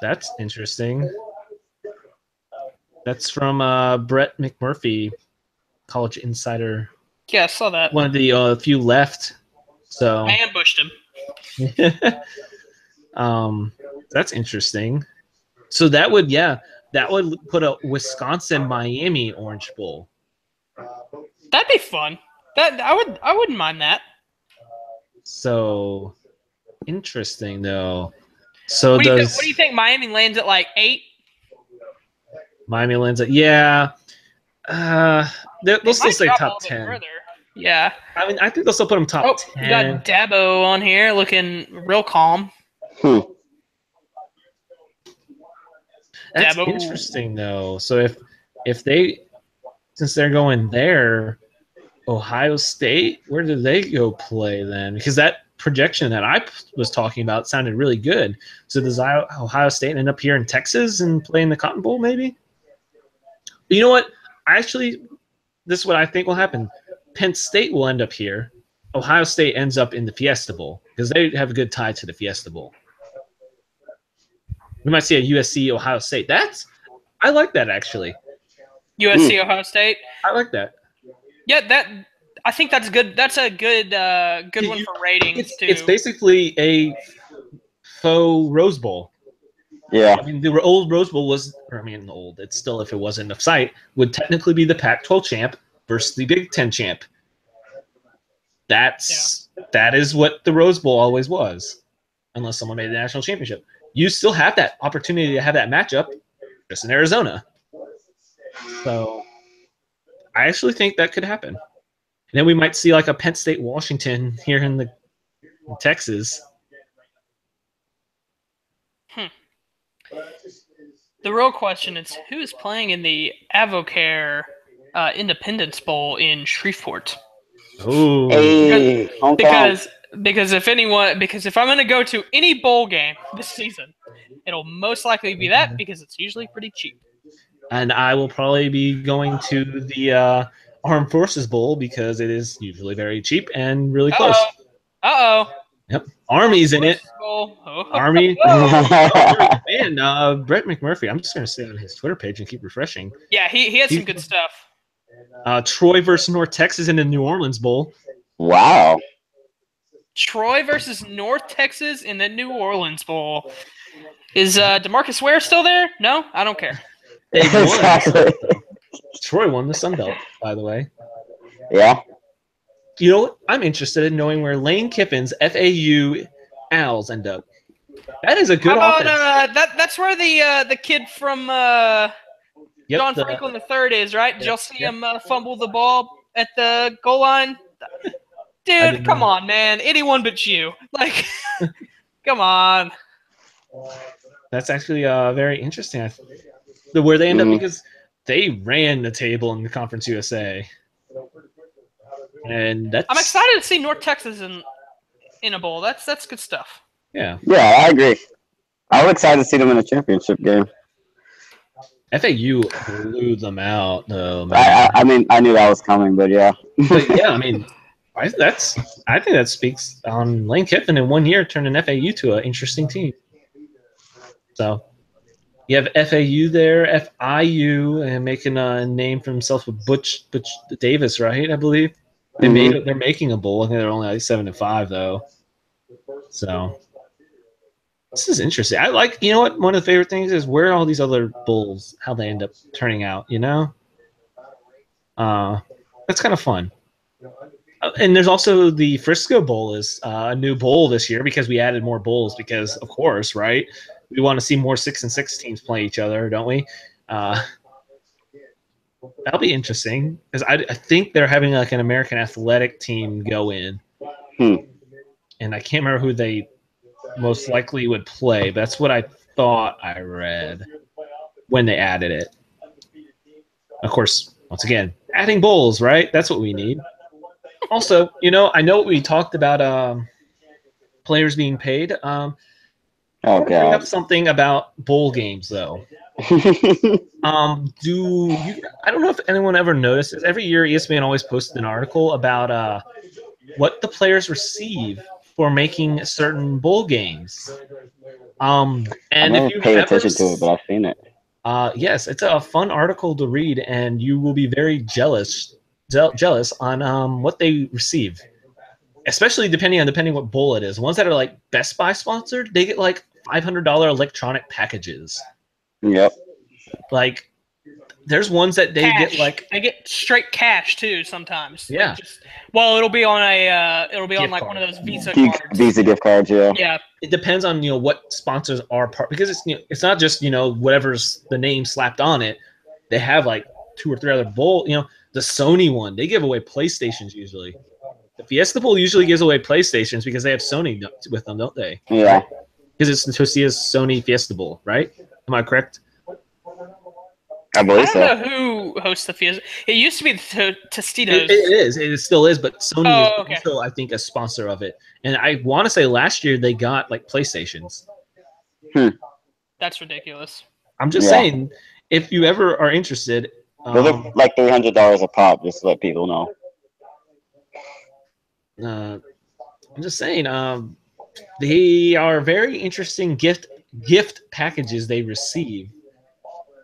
That's interesting. That's from Brett McMurphy, College Insider. Yeah, I saw that. One of the few left. So I ambushed him. That's interesting. So that would put a Wisconsin-Miami Orange Bowl. That'd be fun. I wouldn't mind that. So interesting, though. So what do you think? Miami lands at like 8? Miami lands at they'll still say top 10. Yeah. I mean, I think they'll still put them top 10. You got Dabo on here looking real calm. That's interesting, though. So if they, since they're going there, Ohio State, where do they go play then? Because that projection that I was talking about sounded really good. So does Ohio State end up here in Texas and play in the Cotton Bowl maybe? But you know what? Actually, this is what I think will happen. Penn State will end up here. Ohio State ends up in the Fiesta Bowl because they have a good tie to the Fiesta Bowl. We might see a USC Ohio State. I like that actually. USC Ohio State. I like that. Yeah, I think that's good. That's a good one for ratings too. It's basically a faux Rose Bowl. Yeah. I mean, the old Rose Bowl it's still, if it wasn't a site, would technically be the Pac-12 champ versus the Big Ten champ. That is what the Rose Bowl always was, unless someone made the national championship. You still have that opportunity to have that matchup just in Arizona. So I actually think that could happen. And then we might see like a Penn State Washington here in Texas. The real question is who is playing in the Avocare Independence Bowl in Shreveport? Oh, because if I'm going to go to any bowl game this season, it'll most likely be that because it's usually pretty cheap. And I will probably be going to the Armed Forces Bowl because it is usually very cheap and really close. Uh-oh. Yep. Army's in it. Bowl. Oh. Army. Oh, man, Brett McMurphy. I'm just going to stay on his Twitter page and keep refreshing. Yeah, he had some good stuff. Troy versus North Texas in the New Orleans Bowl. Wow. Troy versus North Texas in the New Orleans Bowl. Is DeMarcus Ware still there? No, I don't care. They won. Exactly. Troy won the Sun Belt, by the way. Yeah. You know what? I'm interested in knowing where Lane Kiffin's FAU Owls end up. That is a good How offense. about that's where the kid from John Franklin III is, right? Did y'all see him fumble the ball at the goal line? Dude, come on, man. Anyone but you. Like, come on. That's actually very interesting. Where they end up, because they ran the table in the Conference USA. And that's... I'm excited to see North Texas in a bowl. That's good stuff. Yeah. Yeah, I agree. I was excited to see them in a championship game. FAU blew them out, though. Man. I mean, I knew that was coming, but yeah. But yeah, I mean, I think that speaks on Lane Kiffin in 1 year turning FAU to an interesting team. So you have FAU there, FIU, and making a name for himself with Butch Davis, right? I believe they're making a bowl. I think they're only like 7-5 though. So this is interesting. I like, you know what? One of the favorite things is where all these other bowls, how they end up turning out. You know, that's kind of fun. And there's also the Frisco Bowl is a new bowl this year because we added more bowls because, of course, right? We want to see more 6-6 teams play each other, don't we? That'll be interesting because I think they're having like an American Athletic team go in. And I can't remember who they most likely would play. But that's what I thought I read when they added it. Of course, once again, adding bowls, right? That's what we need. Also, you know, I know we talked about players being paid. I want to bring up something about bowl games, though. I don't know if anyone ever noticed this. Every year, ESPN always posted an article about what the players receive for making certain bowl games. And I never paid attention to it, but I've seen it. Yes, it's a fun article to read, and you will be very jealous on what they receive, especially depending what bowl it is. Ones that are like Best Buy sponsored, they get like $500 electronic packages. Yep. Like, there's ones that they get like they get straight cash too sometimes. Yeah. Like it'll be on on like one of those Visa cards. Visa gift cards, yeah. Yeah. It depends on what sponsors are part, because it's not just whatever's the name slapped on it. They have like 2 or 3 other bowl. The Sony one, they give away PlayStations usually. The Fiesta Bowl usually gives away PlayStations because they have Sony with them, don't they? Yeah. Because it's the Tosia's Sony Fiesta Bowl, right? Am I correct? I believe so. I don't know who hosts the Fiesta. It used to be the Tostitos. It is. It still is, but Sony is also, I think, a sponsor of it. And I want to say last year they got like PlayStations. That's ridiculous. I'm just saying, if you ever are interested. They look like $300 a pop, just to let people know. I'm just saying, they are very interesting gift packages they receive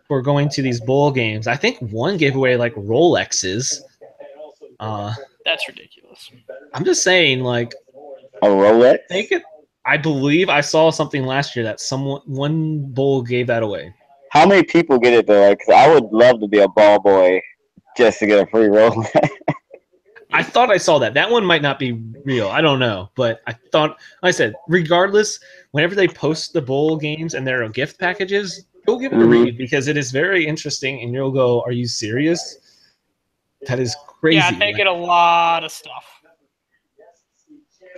for going to these bowl games. I think one gave away like Rolexes. That's ridiculous. I'm just saying, like a Rolex. I believe I saw something last year that one bowl gave that away. How many people get it though? Because I would love to be a ball boy just to get a free Rolex. I thought I saw that. That one might not be real. I don't know. But I thought, like I said, regardless, whenever they post the bowl games and there are gift packages, go give it a read because it is very interesting. And you'll go, are you serious? That is crazy. Yeah, they get a lot of stuff.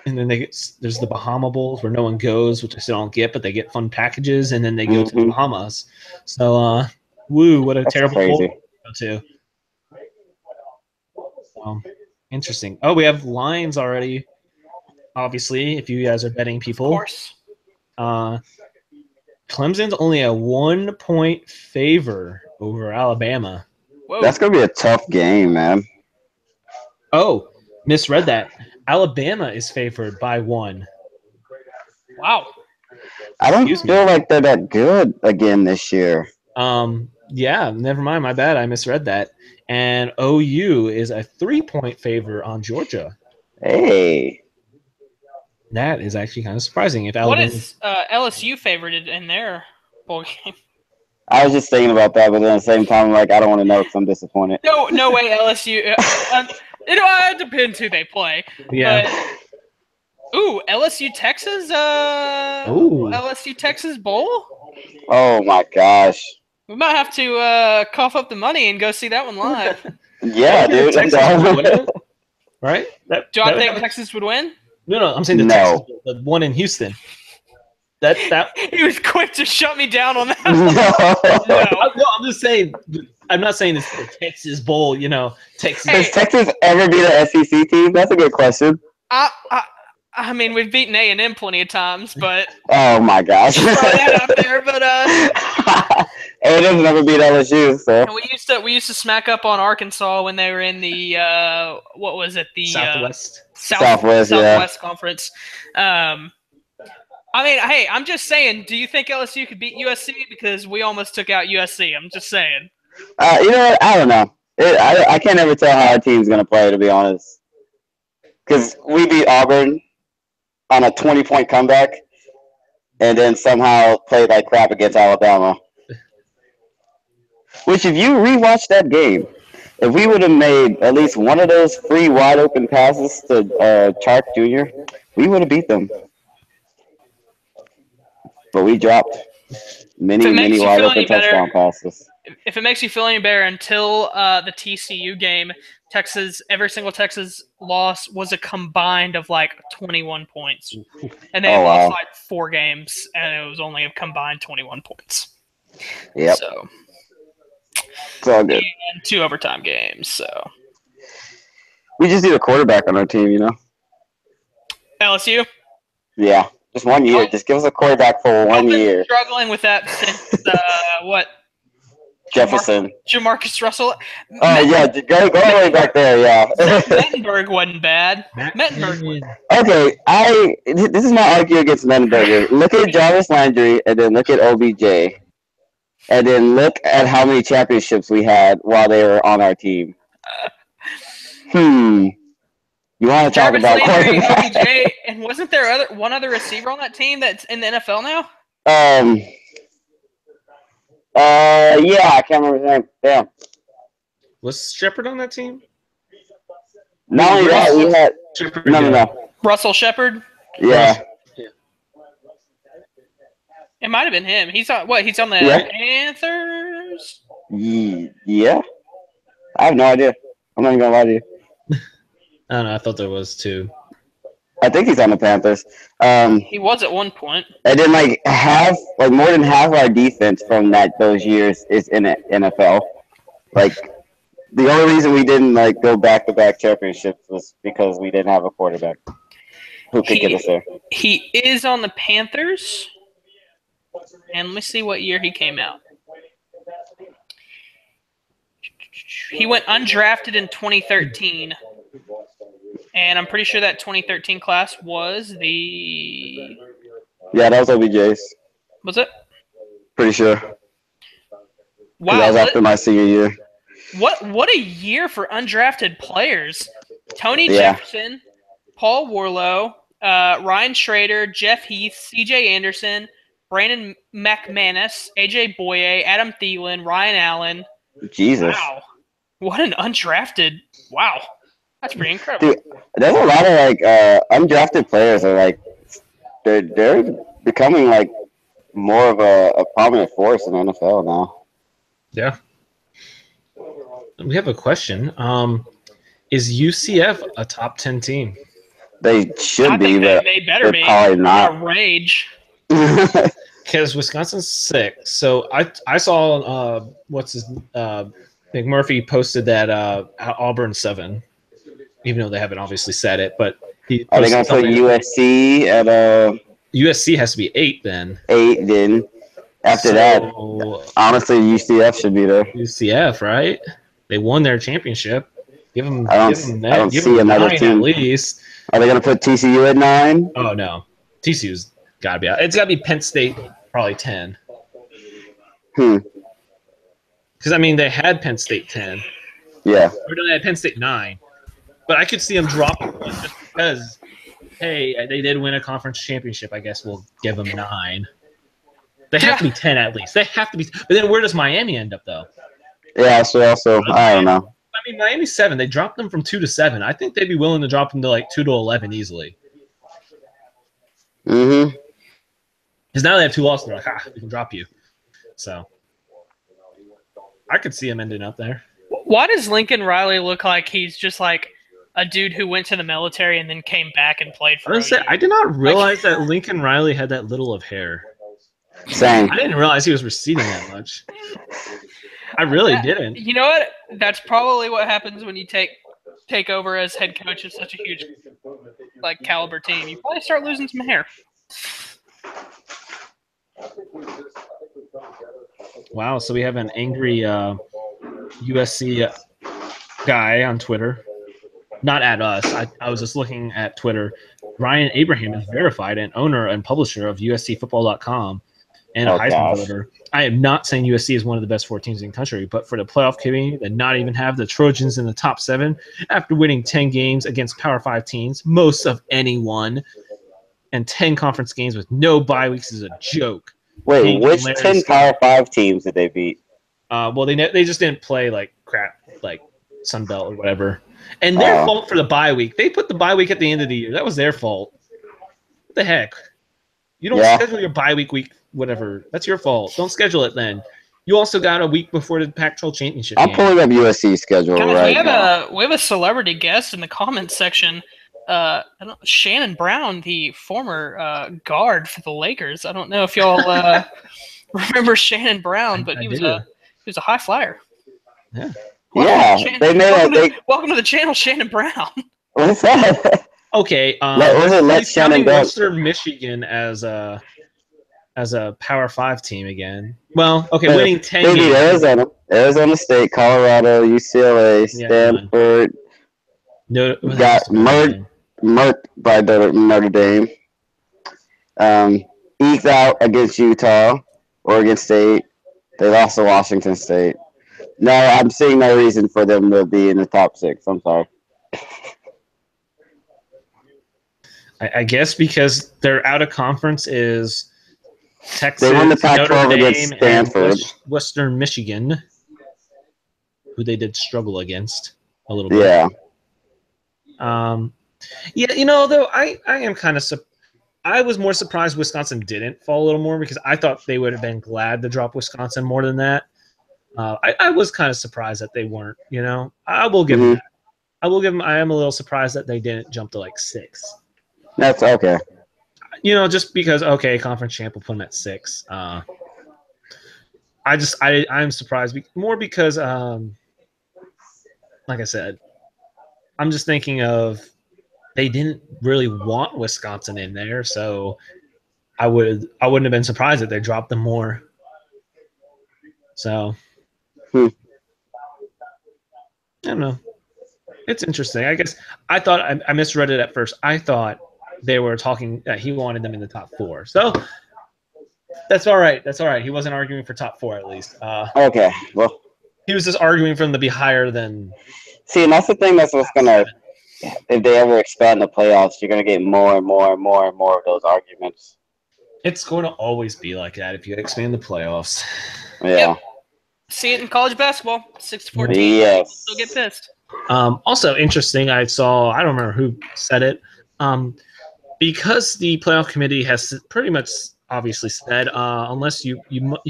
And then there's the Bahama Bowls where no one goes, which I still don't get, but they get fun packages. And then they go to the Bahamas. So, what a terrible bowl to go to. Interesting. Oh, we have lines already. Obviously, if you guys are betting people. Of course. Clemson's only a 1-point favor over Alabama. Whoa. That's going to be a tough game, man. Oh, misread that. Alabama is favored by 1. Wow. I don't Excuse me. feel like they're that good again this year. Yeah, never mind. My bad. I misread that. And OU is a 3-point favor on Georgia. Hey. That is actually kind of surprising. If What Alabama, is LSU favored in their bowl game? I was just thinking about that, but then at the same time, like, I don't want to know because I'm disappointed. No way LSU. It depends who they play. yeah. But, LSU Texas. Ooh. LSU Texas bowl. Oh my gosh. We might have to cough up the money and go see that one live. Yeah, dude. Texas would win it, right? Do I think Texas would win? No. I'm saying the No. Texas, the one in Houston. That He was quick to shut me down on that. No. No. I'm just saying. I'm not saying it's the Texas Bowl. Texas. Does Texas ever beat an SEC team? That's a good question. I mean, we've beaten A&M plenty of times, but Oh my gosh. throw that out there. But A&M's never beat LSU, so and we used to smack up on Arkansas when they were in the what was it, the Southwest. Southwest Conference. I mean, hey, I'm just saying. Do you think LSU could beat USC? Because we almost took out USC. I'm just saying. you know what? I don't know. I can't ever tell how our team's gonna play, to be honest. Because we beat Auburn on a 20-point comeback, and then somehow played like crap against Alabama. Which, if you rewatch that game, if we would have made at least one of those free wide open passes to Chark Jr., we would have beat them. But we dropped many wide open touchdown passes. If it makes you feel any better, until the TCU game, every single Texas loss was a combined of like 21 points. And they lost like 4 games, and it was only a combined 21 points. Yep. So it's all good. And 2 overtime games. So we just need a quarterback on our team, LSU? Yeah. Just 1 year. Just give us a quarterback for 1 year. Struggling with that since what? Jefferson. Jamarcus Russell. Oh, yeah. Go all the way back there, yeah. Mettenberg wasn't bad. Mettenberg was. Okay, this is my argument against Mettenberger. Look at Jarvis Landry, and then look at OBJ. And then look at how many championships we had while they were on our team. You want to talk about Landry, quarterback? OBJ, and wasn't there one other receiver on that team that's in the NFL now? Yeah, I can't remember his name. Damn. Was Shepard on that team? Not only that, we had Shepard, no. Russell Shepard. Yeah. It might have been him. He's on the Panthers. Yeah. I have no idea. I'm not even gonna lie to you. I don't know. I thought there was 2. I think he's on the Panthers. He was at one point. And then more than half our defense from those years is in the NFL. Like, the only reason we didn't go back-to-back championships was because we didn't have a quarterback who could get us there. He is on the Panthers. And let me see what year he came out. He went undrafted in 2013. And I'm pretty sure that 2013 class was the... Yeah, that was OBJ's. Was it? Pretty sure. Wow. That was after my senior year. What a year for undrafted players. Tony Jefferson, Paul Warlow, Ryan Schrader, Jeff Heath, C.J. Anderson, Brandon McManus, A.J. Boye, Adam Thielen, Ryan Allen. Jesus. Wow. What an undrafted... Wow. That's pretty incredible. Dude, there's a lot of undrafted players are they're becoming more of a prominent force in the NFL now. Yeah. We have a question. Is UCF a top 10 team? They should be, but they better be. Probably not. Rage. Because Wisconsin's 6. So I saw McMurphy posted that Auburn 7. Even though they haven't obviously said it, but are they going to put USC at USC has to be 8 then. 8 then. After that, honestly, UCF should be there. UCF, right? They won their championship. Give them. I don't see another 9 team. at least. Are they going to put TCU at 9? Oh no, TCU's gotta be. It's gotta be Penn State, probably 10. Hmm. Because I mean, they had Penn State 10. Yeah. Or no, they had Penn State 9. But I could see them dropping one just because. Hey, they did win a conference championship. I guess we'll give them 9. They have to be 10 at least. They have to be. But then where does Miami end up though? Yeah. So also, I don't know. I mean, Miami's 7. They dropped them from 2 to 7. I think they'd be willing to drop them to like 2 to 11 easily. Mm-hmm. Because now they have 2 losses. They're like, we can drop you. So I could see him ending up there. Why does Lincoln Riley look like he's just like a dude who went to the military and then came back and played for OU? I did not realize that Lincoln Riley had that little of hair. Same. I didn't realize he was receding that much. I really didn't. You know what? That's probably what happens when you take over as head coach of such a huge like caliber team. You probably start losing some hair. Wow, so we have an angry USC guy on Twitter. Not at us. I was just looking at Twitter. Ryan Abraham is verified and owner and publisher of USCFootball.com and a Heisman voter. I am not saying USC is one of the best 4 teams in the country, but for the playoff committee to not even have the Trojans in the top 7 after winning 10 games against Power 5 teams, most of anyone, and 10 conference games with no bye weeks is a joke. Wait, which 10 Power 5 teams did they beat? Well, they just didn't play like crap, like Sun Belt or whatever. And their fault for the bye week. They put the bye week at the end of the year. That was their fault. What the heck? You don't schedule your bye week, whatever. That's your fault. Don't schedule it then. You also got a week before the Pac-12 championship game. I'm pulling up USC schedule right now. We have a celebrity guest in the comments section. Shannon Brown, the former guard for the Lakers. I don't know if y'all remember Shannon Brown, but he was a high flyer. Yeah. Welcome to the channel, Shannon Brown. What's that? Okay. Let's Shannon Brown. Western Michigan as a Power 5 team again. Well, okay, winning 10 games. Arizona State, Colorado, UCLA, Stanford. Got murked by Notre Dame. Eked out against Utah, Oregon State. They lost to Washington State. No, I'm seeing no reason for them to be in the top 6. I'm sorry. I guess because their out of conference is Texas, they won the Pac-12 against Stanford, Western Michigan, who they did struggle against a little bit. Yeah. Though I am kind of I was more surprised Wisconsin didn't fall a little more because I thought they would have been glad to drop Wisconsin more than that. I was kind of surprised that they weren't. I will give them that. I will give them. I am a little surprised that they didn't jump to like 6. That's okay. Just because conference champ will put them at 6. I'm surprised more because like I said, I'm just thinking of they didn't really want Wisconsin in there, so I wouldn't have been surprised if they dropped them more. So I don't know. It's interesting. I guess I thought I misread it at first. I thought they were talking that he wanted them in the top 4. So that's all right. That's all right. He wasn't arguing for top 4 at least. Okay. Well, he was just arguing for them to be higher than. See, and that's the thing. That's what's gonna. If they ever expand the playoffs, you're gonna get more and more and more and more of those arguments. It's going to always be like that if you expand the playoffs. Yeah. Yep. See it in college basketball. 6-14. Yes. Still get pissed. Also interesting. I don't remember who said it. Because the playoff committee has pretty much obviously said, unless you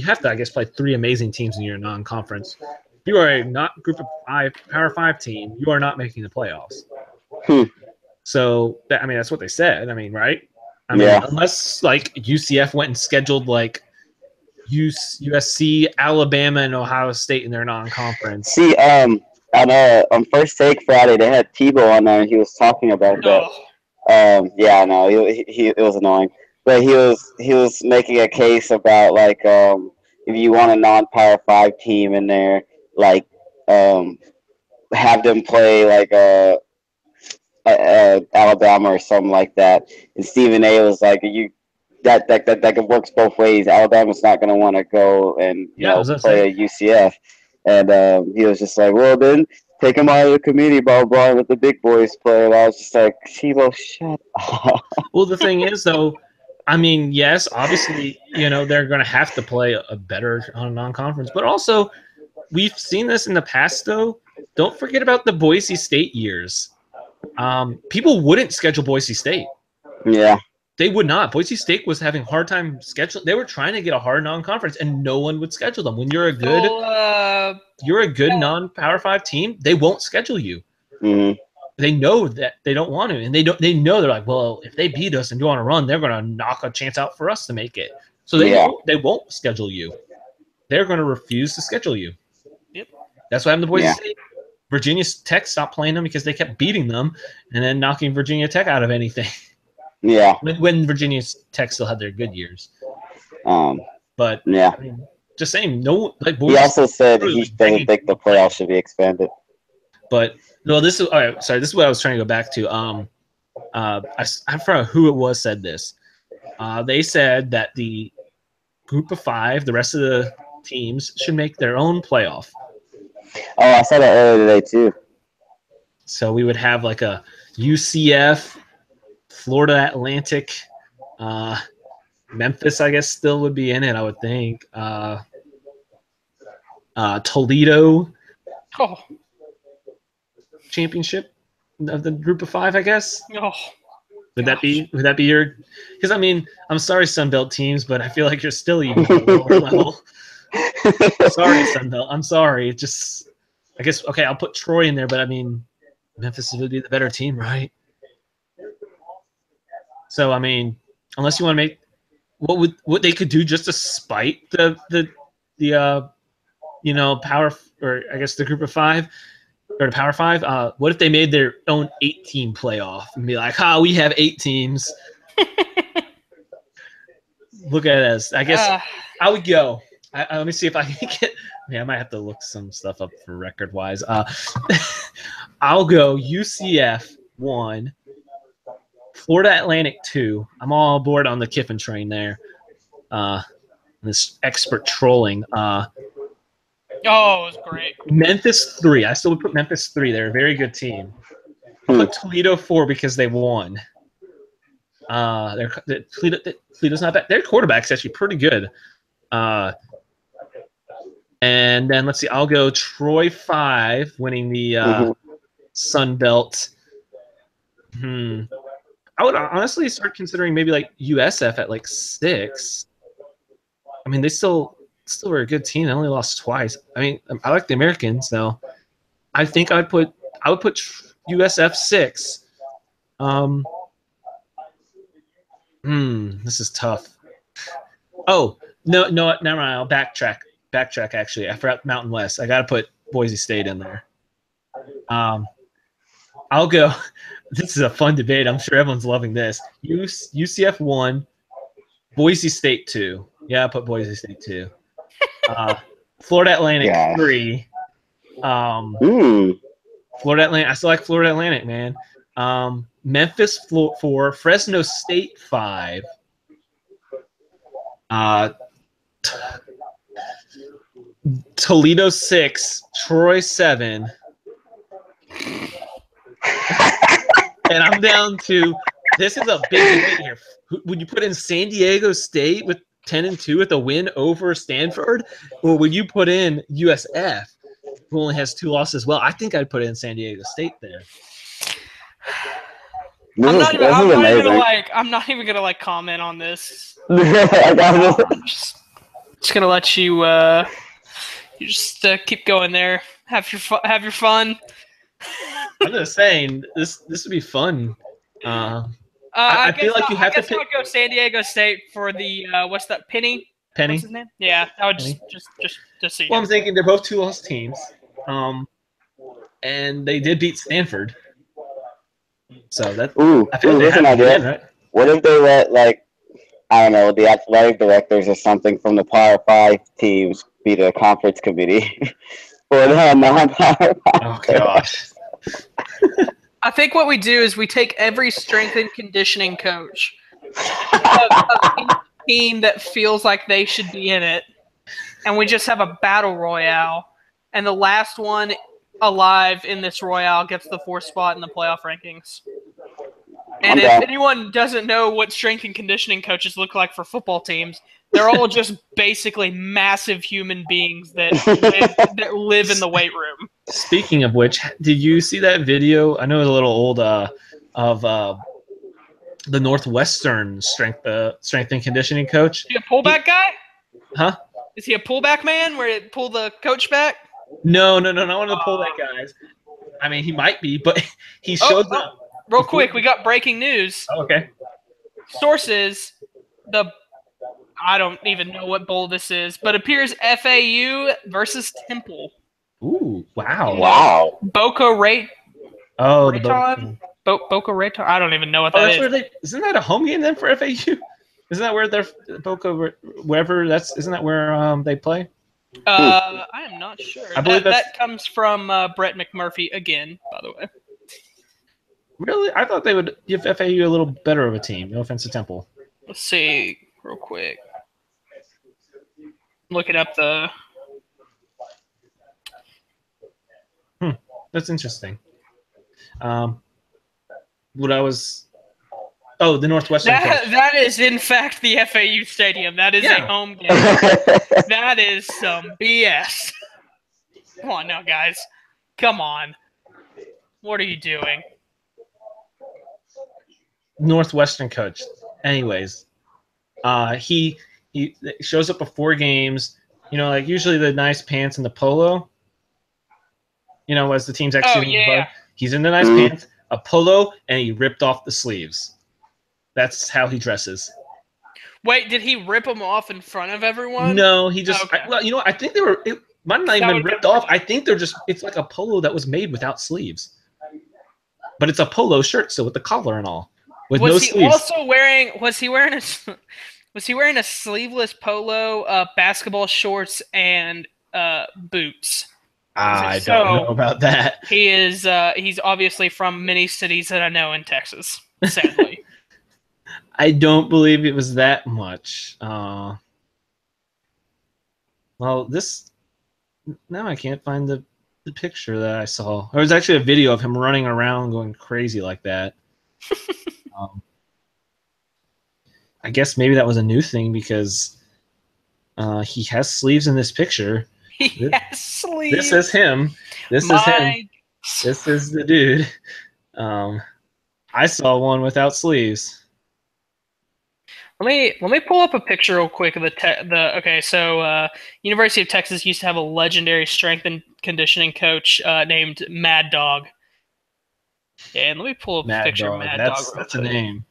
have to, I guess, play 3 amazing teams in your non-conference. If you are a not group of 5 Power 5 team, you are not making the playoffs. So that's what they said. Right? Unless like UCF went and scheduled like USC, Alabama, and Ohio State in their non-conference. See, on First Take Friday, they had Tebow on there, and he was talking about that. Yeah, no, he it was annoying, but he was making a case about like if you want a non-Power 5 team in there, like have them play like Alabama or something like that. And Stephen A was like, that works both ways. Alabama's not going to want to go and play a UCF, and he was just like, well, then take him out of the committee, blah blah, let the big boys play. And I was just like, Shiloh, shut up. Well, the thing is, though, I mean, yes, obviously, they're going to have to play a better on a non-conference, but also we've seen this in the past, though. Don't forget about the Boise State years. People wouldn't schedule Boise State. Yeah. They would not. Boise State was having a hard time scheduling. They were trying to get a hard non-conference, and no one would schedule them. When you're a good non-Power 5 team, they won't schedule you. Mm-hmm. They know that they don't want to, and they know they're like, well, if they beat us and go on a run, they're going to knock a chance out for us to make it. So they won't schedule you. They're going to refuse to schedule you. Yep. That's what happened to Boise State. Virginia Tech stopped playing them because they kept beating them and then knocking Virginia Tech out of anything. Yeah. When Virginia Tech still had their good years. But yeah. I mean, just saying, he also said he doesn't think the playoffs should be expanded. But no, this is all right. Sorry, this is what I was trying to go back to. I forgot who it was said this. They said that the group of 5, the rest of the teams, should make their own playoff. Oh, I saw that earlier today too. So we would have like a UCF, Florida Atlantic, Memphis, I guess, still would be in it, I would think. Toledo championship of the group of 5, I guess. Oh, would that be your? Because I mean, I'm sorry, Sunbelt teams, but I feel like you're still even at a lower level. Sorry, Sunbelt. I'm sorry. Just, I guess, okay, I'll put Troy in there, but I mean, Memphis would be the better team, right? So I mean, unless you want to make what they could do just to spite the power, or I guess the group of 5 or the Power 5. What if they made their own 8-team playoff and be like, we have 8 teams. Look at it as, I guess I would go. Let me see if I can get. Yeah, I might have to look some stuff up for record wise. I'll go UCF 1, Florida Atlantic 2. I'm all aboard on the Kiffin train there. This expert trolling. it was great. Memphis 3. I still would put Memphis 3. They're a very good team. I'll put Toledo 4 because they won. Toledo's not bad. Their quarterback's actually pretty good. And then let's see. I'll go Troy 5, winning the Sun Belt. I would honestly start considering maybe like USF at like 6. I mean, they still were a good team. They only lost twice. I mean, I like the Americans, so I think I would put USF 6. This is tough. Oh, no, never mind. I'll backtrack. Actually, I forgot Mountain West. I got to put Boise State in there. I'll go. This is a fun debate. I'm sure everyone's loving this. UCF 1, Boise State 2. Yeah, I put Boise State 2. Florida Atlantic 3. Florida Atlantic. I still like Florida Atlantic, man. Memphis 4, Fresno State 5. Toledo 6, Troy 7. And I'm down to, this is a big debate here. Would you put in San Diego State with 10-2 with a win over Stanford? Or would you put in USF, who only has 2 losses? Well, I think I'd put in San Diego State there. I'm not even gonna comment on this. Just gonna let you you just keep going there. Have your fun. I'm just saying this would be fun. I feel like you have to pick. I would go San Diego State for the what's that, Penny? What's his name? Yeah, I would just see. Well, I'm thinking they're both 2-loss teams, and they did beat Stanford. So that I feel like they have right? What if they let I don't know, the athletic directors or something from the Power 5 teams be the conference committee for the non-Power 5? Oh gosh. I think what we do is we take every strength and conditioning coach team that feels like they should be in it, and we just have a battle royale, and the last one alive in this royale gets the 4th spot in the playoff rankings. And if anyone doesn't know what strength and conditioning coaches look like for football teams, they're all just basically massive human beings that live in the weight room. Speaking of which, did you see that video? I know it's a little old of the Northwestern strength and conditioning coach. Is he a pullback guy? Huh? Is he a pullback man where it pull the coach back? No, not one of the pullback guys. I mean, he might be, but he shows up. Real quick, we got breaking news. Oh, okay. Sources, I don't even know what bowl this is, but appears FAU versus Temple. Ooh, wow. Wow. Boca Raton. Oh, Boca Raton. I don't even know what that is. Isn't that a home game then for FAU? Isn't that where they're Boca, wherever isn't that where they play? I am not sure. I believe that comes from Brett McMurphy again, by the way. Really? I thought they would give FAU a little better of a team. No offense to Temple. Let's see real quick. Looking up the... That's interesting. The Northwestern. That is, in fact, the FAU stadium. That is a home game. That is some BS. Come on now, guys. Come on. What are you doing? Northwestern coach. Anyways, he shows up before games. You know, like usually the nice pants and the polo. You know, as the team's actually he's in the nice pants, a polo, and he ripped off the sleeves. That's how he dresses. Wait, did he rip them off in front of everyone? No, he just. Okay. I think they were. It might not even been ripped off. I think they're just. It's like a polo that was made without sleeves, but it's a polo shirt still with the collar and all. With no sleeves. Was he wearing a sleeveless polo, basketball shorts, and boots? I don't know about that. He is. He's obviously from many cities that I know in Texas. Sadly, I don't believe it was that much. Well, this now I can't find the picture that I saw. There was actually a video of him running around going crazy like that. I guess maybe that was a new thing because he has sleeves in this picture. He has sleeves. This is him. This is him. This is the dude. I saw one without sleeves. Let me pull up a picture real quick of University of Texas used to have a legendary strength and conditioning coach named Mad Dog. Yeah, and let me pull up a picture of Mad Dog. That's a name.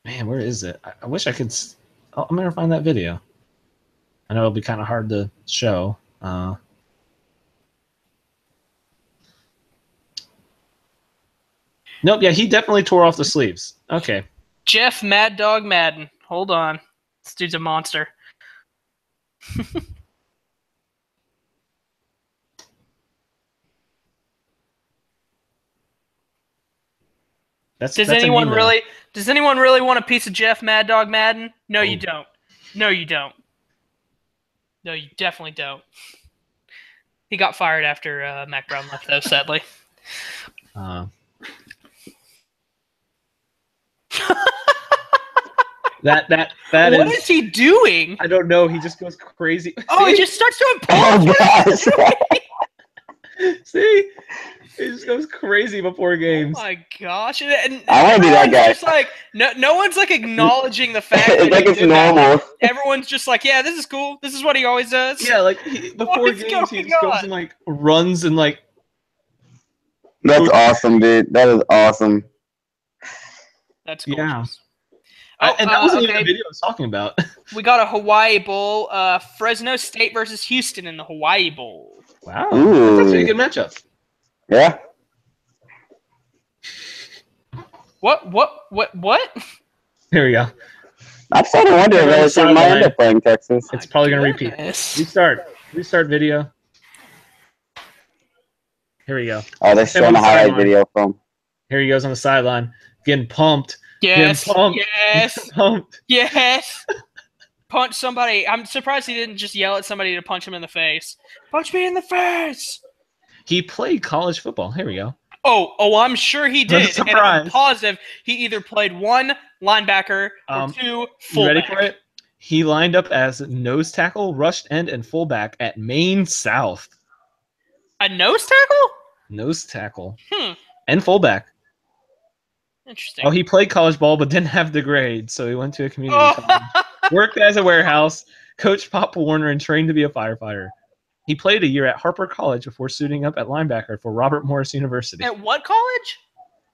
Man, where is it? I wish I could. I'm gonna find that video. I know it'll be kind of hard to show. Nope. Yeah, he definitely tore off the sleeves. Okay. Jeff Mad Dog Madden. Hold on. This dude's a monster. Does anyone really want a piece of Jeff Mad Dog Madden? No, you don't. No, you don't. No, you definitely don't. He got fired after Mac Brown left, though, sadly. What is he doing? I don't know. He just goes crazy. Oh, he just starts doing pull-ups. See? He just goes crazy before games. Oh my gosh! And I want to be that guy. Just like no one's like acknowledging the fact it's that like it's normal. That. Everyone's just like, yeah, this is cool. This is what he always does. Yeah, like before games, he just goes and like runs and like. That's awesome, dude. That is awesome. That's cool. Yeah. And that wasn't even the video I was talking about. We got a Hawaii Bowl. Fresno State versus Houston in the Hawaii Bowl. Wow, that's actually a good matchup. Yeah. What? Here we go. I'm starting to wonder if I might end up playing Texas. It's probably going to repeat. Restart video. Here we go. Oh, they're showing a highlight video from. Here he goes on the sideline, getting pumped. Yes. Getting pumped. Yes. Getting pumped. Yes. Punch somebody. I'm surprised he didn't just yell at somebody to punch him in the face. Punch me in the face. He played college football. Here we go. Oh, I'm sure he What a did. And surprise. I'm positive he either played 1 linebacker or 2 You fullback. ready for it? He lined up as nose tackle, rushed end, and fullback at Maine South. A nose tackle? Nose tackle. Hmm. And fullback. Interesting. Oh, he played college ball but didn't have the grade, so he went to a community college. Worked as a warehouse, coached Pop Warner, and trained to be a firefighter. He played a year at Harper College before suiting up at linebacker for Robert Morris University. At what college?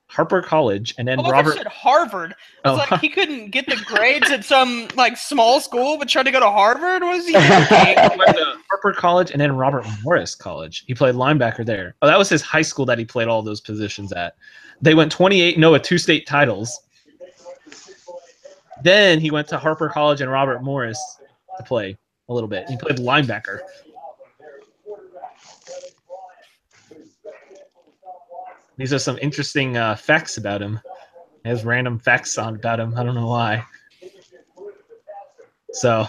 Harper College, and then I Robert said Harvard. I was like, he couldn't get the grades at some like small school, but tried to go to Harvard. What is he doing? went to Harper College and then Robert Morris College. He played linebacker there. Oh, that was his high school that he played all those positions at. They went 28-0 with 2 state titles. Then he went to Harper College and Robert Morris to play a little bit. He played linebacker. These are some interesting facts about him. He has random facts about him. I don't know why. So,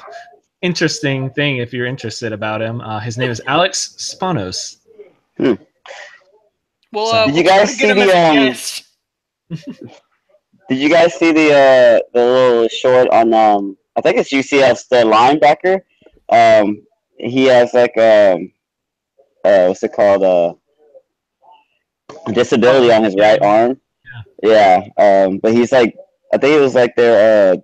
interesting thing if you're interested about him. His name is Alex Spanos. Well, did you guys see the Did you guys see the little short on I think it's UCF's the linebacker. He has like what's it called, disability on his right arm. Yeah. But he's like, I think it was like their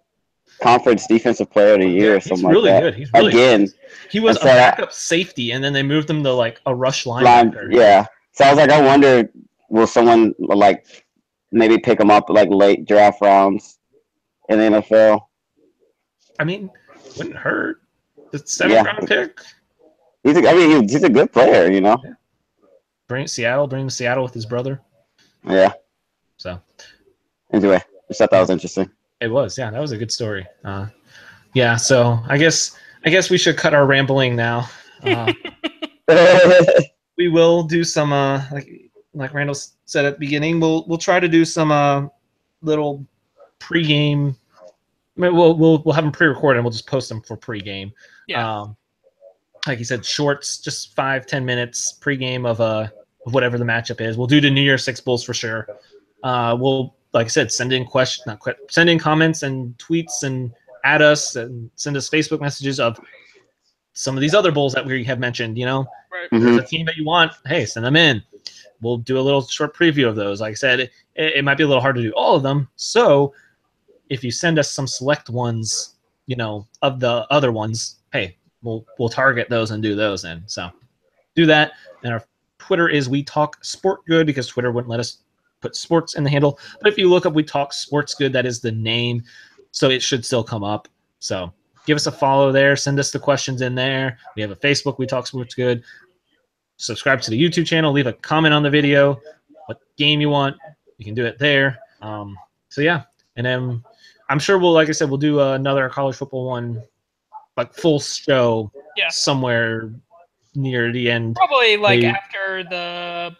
conference defensive player of the year or something really like that. Good. He's really good. He was a backup safety, and then they moved him to like a rush linebacker. Yeah. So I was like, I wonder, will someone like maybe pick him up like late draft rounds in the NFL? I mean, wouldn't hurt. The 7th round pick. He's a good player, you know. Yeah. Bring Seattle with his brother. Yeah. So. Anyway, I just thought that was interesting. It was, yeah. That was a good story. Yeah. So I guess we should cut our rambling now. We will do some like Randall said at the beginning. We'll try to do some little pregame. We'll have them pre-recorded and we'll just post them for pregame. Yeah. Like you said, shorts, just 5-10 minutes pregame of whatever the matchup is. We'll do the New Year's Six Bowls for sure. We'll, like I said, send in comments and tweets and add us and send us Facebook messages of some of these other bowls that we have mentioned. You know, right. There's a team that you want. Hey, send them in. We'll do a little short preview of those. Like I said, it might be a little hard to do all of them. So if you send us some select ones, you know, of the other ones, hey, we'll target those and do those in. So do that. And our Twitter is We Talk Sport Good, because Twitter wouldn't let us put sports in the handle. But if you look up We Talk Sports Good, that is the name. So it should still come up. So give us a follow there. Send us the questions in there. We have a Facebook, We Talk Sports Good. Subscribe to the YouTube channel. Leave a comment on the video. What game you want, you can do it there. So yeah. And then I'm sure like I said, we'll do another college football one, like full show somewhere near the end. Probably like after the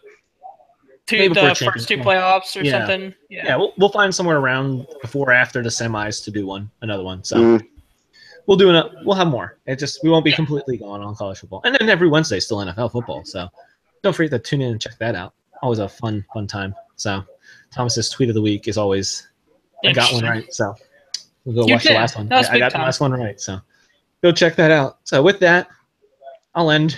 first 2 playoffs or something. Yeah, we'll find somewhere around before or after the semis to do another one. So we'll have more. We won't be completely gone on college football. And then every Wednesday still NFL football. So don't forget to tune in and check that out. Always a fun time. So Thomas's tweet of the week is always, I got one right. So we'll go watch the last one. I got the last one right. So go check that out. So with that, I'll end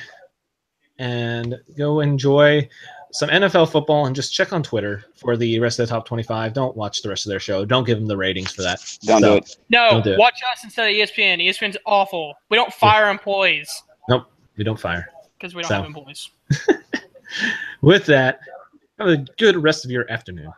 and go enjoy some NFL football and just check on Twitter for the rest of the top 25. Don't watch the rest of their show. Don't give them the ratings for that. Don't do it. No, watch us instead of ESPN. ESPN's awful. We don't fire employees. Nope, we don't fire. Because we don't have employees. With that, have a good rest of your afternoon.